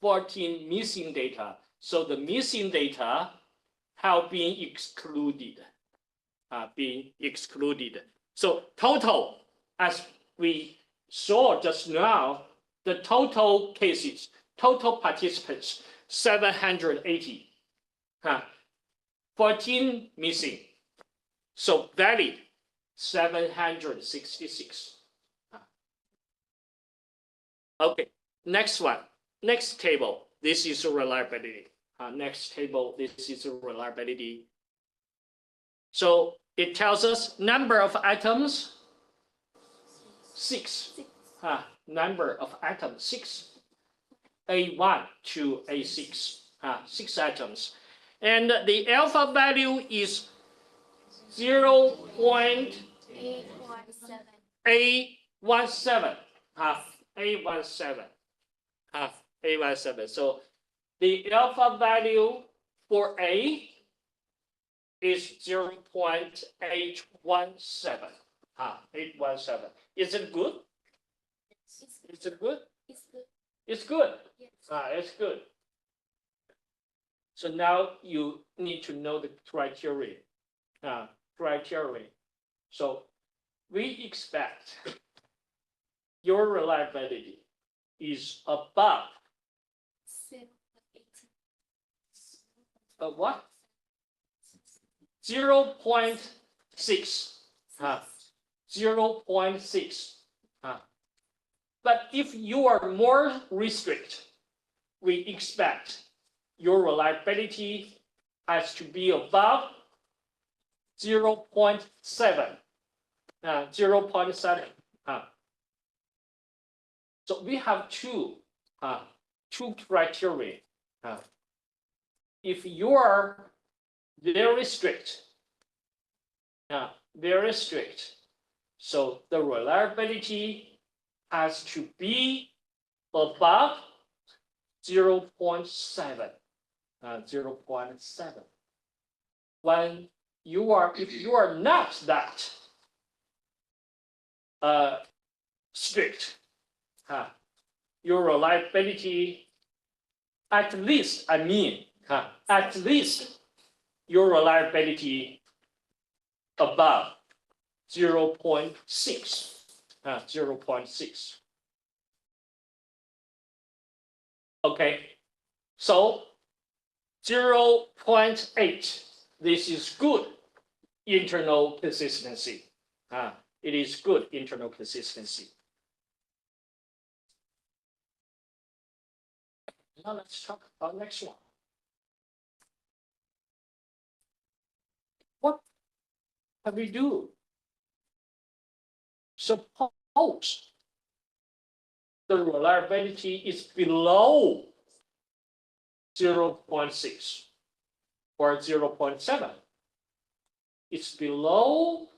A: 14 missing data. So the missing data have been excluded. Being excluded. So total, as we saw just now, the total cases, total participants, 780. 14 missing. So valid, 766. Okay, next one, next table. This is reliability. Next table, this is reliability. So it tells us number of atoms, 6. Number of atoms, 6. A1 to A6, 6 atoms. And the alpha value is 0.817.
C: 817.
A: A17. A17. So the alpha value for A is 0.817. 817. Is it good? Is it good?
C: It's good.
A: It's good.
C: Yes.
A: It's good. So now you need to know the criteria. So we expect your reliability is above
C: 0.8.
A: what? 0.6. 0.6. But if you are more restrict, we expect your reliability has to be above 0.7. 0.7. So we have two criteria. If you are very strict, so the reliability has to be above 0.7. 0.7. When if you are not that strict, your reliability, at least your reliability above 0.6. 0.6. Okay, so 0.8. This is good internal consistency. It is good internal consistency. Now let's talk about next one. What can we do? Suppose the reliability is below 0.6 or 0.7. It's below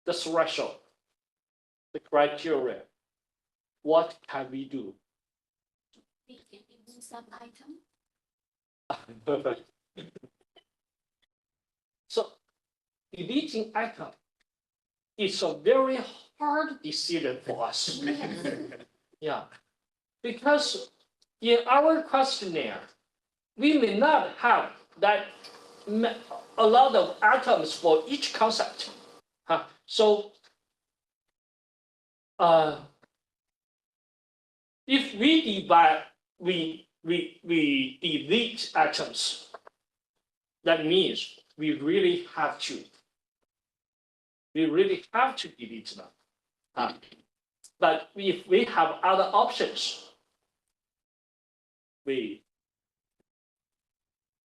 A: the threshold, the criteria. What can we do?
C: We can remove some item.
A: Perfect. So deleting item is a very hard decision for us. Yeah, because in our questionnaire, we may not have that a lot of atoms for each concept. So if we divide, we delete atoms, that means we really have to delete them. But if we have other options,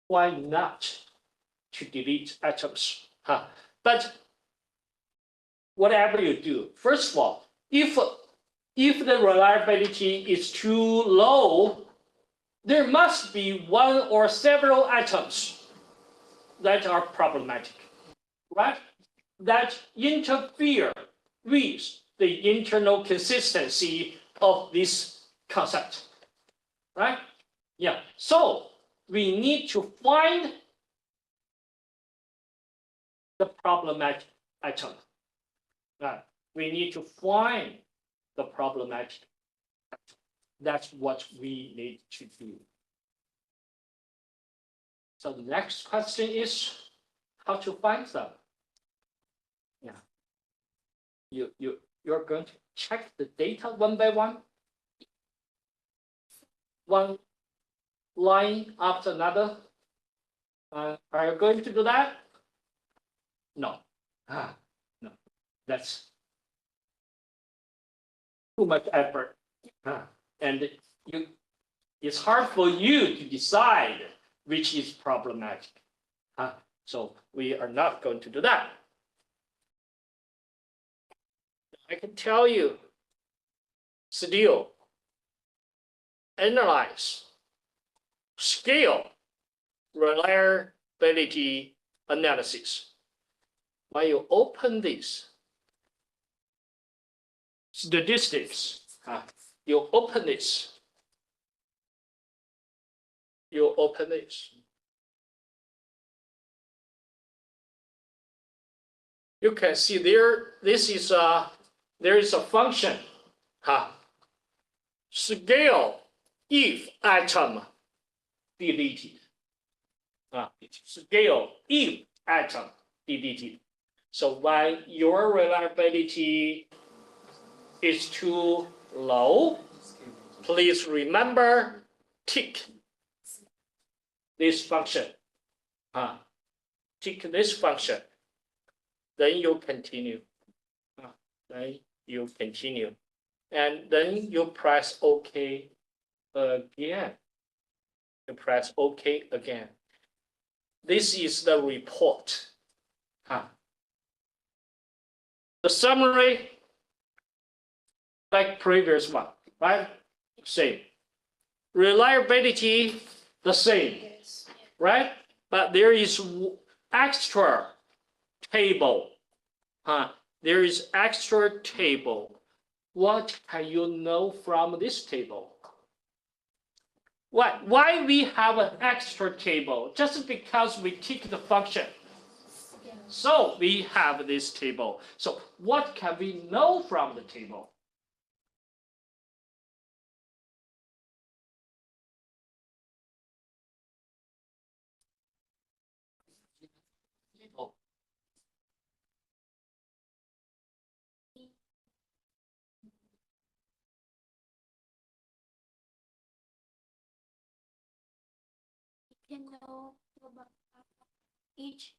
A: why not to delete atoms? But whatever you do, first of all, if the reliability is too low, there must be one or several atoms that are problematic, right? That interfere with the internal consistency of this concept, right? Yeah, so we need to find the problematic atom. We need to find the problematic atom. That's what we need to do. So the next question is how to find them. Yeah. You're going to check the data one by one line after another. Are you going to do that? No. No. That's too much effort. And it's hard for you to decide which is problematic. So we are not going to do that. I can tell you, still analyze, scale, reliability analysis. When you open this, statistics, you open this, you open this. You can see there, there is a function, scale if atom deleted. Scale if atom deleted. So when your reliability is too low, please remember tick this function. Tick this function. Then you continue. Then you continue. And then you press OK again. You press OK again. This is the report. The summary, like previous one, right? Same. Reliability, the same, right? But there is extra table. There is extra table. What can you know from this table? Why we have an extra table? Just because we tick the function. So we have this table. So what can we know from the table?
C: You can know about each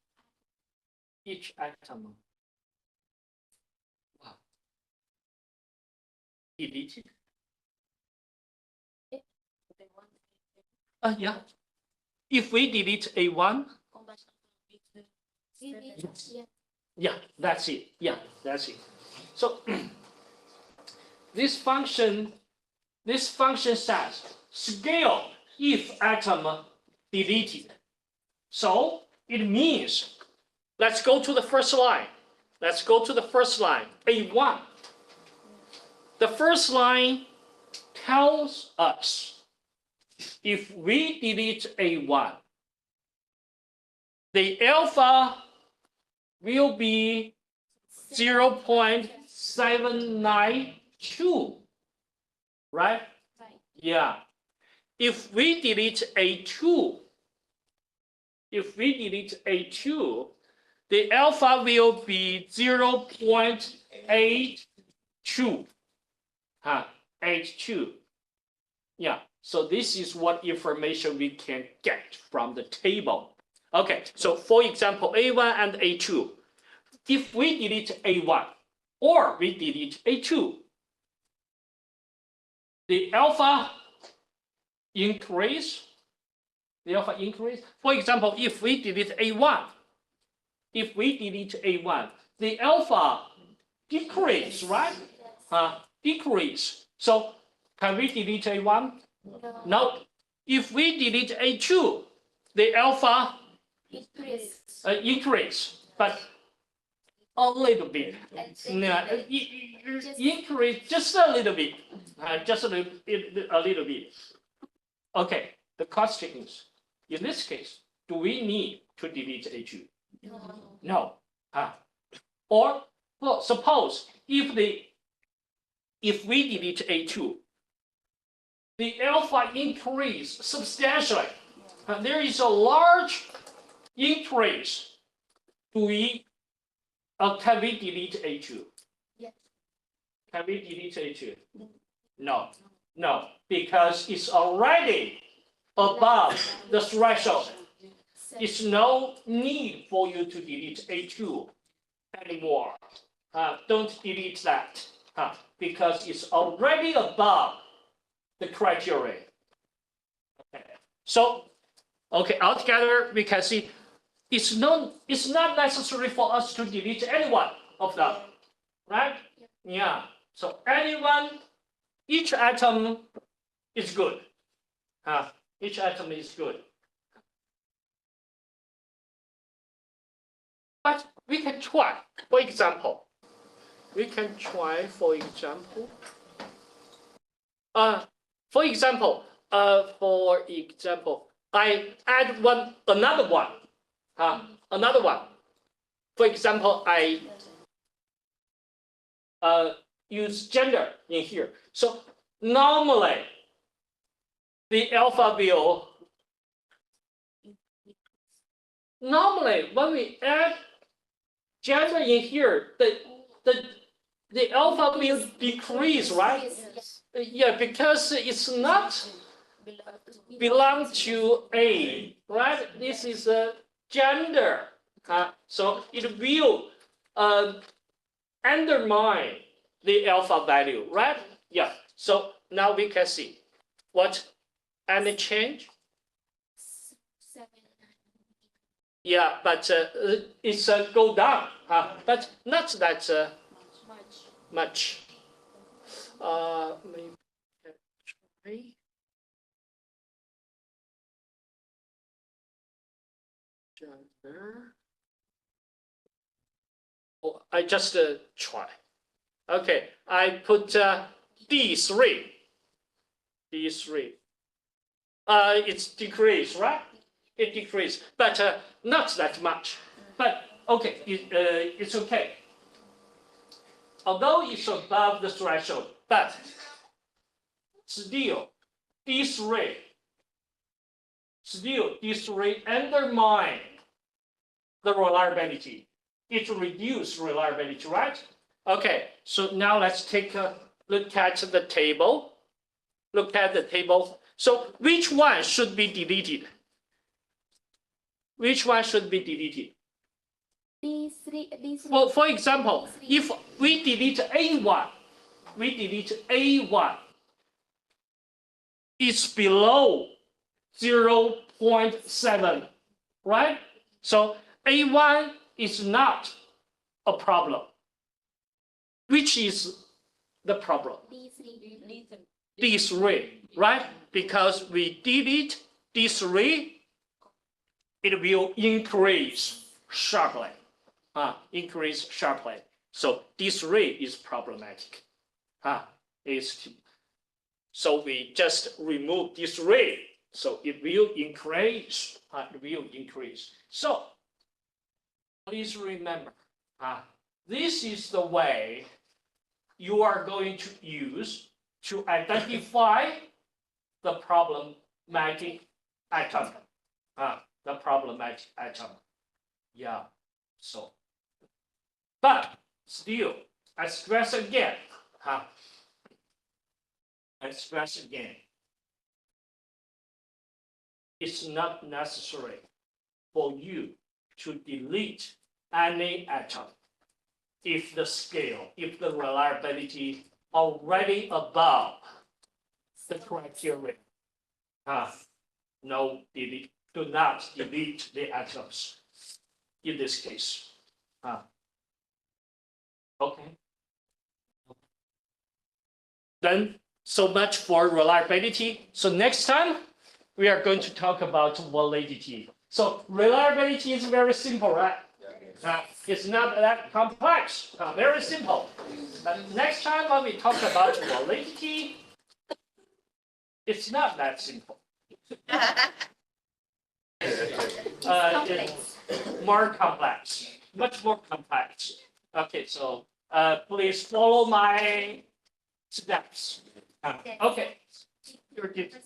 A: atom. Wow. Deleted? Yeah. If we delete A1, yeah, that's it. Yeah, that's it. So this function says scale if atom deleted. So it means, let's go to the first line. Let's go to the first line, A1. The first line tells us if we delete A1, the alpha will be 0.792, right? Yeah. If we delete A2, the alpha will be 0.82. 82. Yeah. So this is what information we can get from the table. Okay. So for example, A1 and A2. If we delete A1 or we delete A2, the alpha increase. For example, if we delete A1, the alpha decrease, right? Decrease. So can we delete A1? No. If we delete A2, the alpha increase, but a little bit. Increase just a little bit. Just a little bit. Okay. The question is, in this case, do we need to delete A2? No. Or well, suppose if we delete A2, the alpha increase substantially. There is a large increase. Can we delete A2?
C: Yes.
A: Can we delete A2? No, no, because it's already above the threshold. It's no need for you to delete A2 anymore. Don't delete that because it's already above the criteria. Okay. So, okay, altogether we can see it's not necessary for us to delete any one of them, right? Yeah. So anyone, each atom is good. Each atom is good. But we can try, for example. For example, I add another one. For example, I use gender in here. So normally, the alpha will. Normally, when we add gender in here, the alpha will decrease, right? Yeah, because it's not belong to A, right? This is a gender. So it will undermine the alpha value, right? Yeah. So now we can see what any change.
C: 7.
A: Yeah, but it's go down, but not that much. Maybe try. Oh, I just try. Okay, I put D3. It's decreased, right? It decreased, but not that much. But okay, it's okay. Although it's above the threshold, but still D3 undermine the reliability. It reduces reliability, right? Okay, so now let's take a look at the table. So which one should be deleted?
C: D3.
A: Well, for example, if we delete A1, it's below 0.7, right? So A1 is not a problem. Which is the problem? D3, right? Because we delete D3, it will increase sharply. So D3 is problematic. So we just remove D3. So it will increase. So please remember, this is the way you are going to use to identify the problematic atom. Yeah. So, but still, I stress again. It's not necessary for you to delete any atom if the reliability already above the criteria. No delete. Do not delete the atoms in this case. Okay. Then so much for reliability. So next time we are going to talk about validity. So reliability is very simple, right? It's not that complex. Very simple. Next time when we talk about validity, it's not that simple. It's more complex, much more complex. Okay, so please follow my steps. Okay. Your data,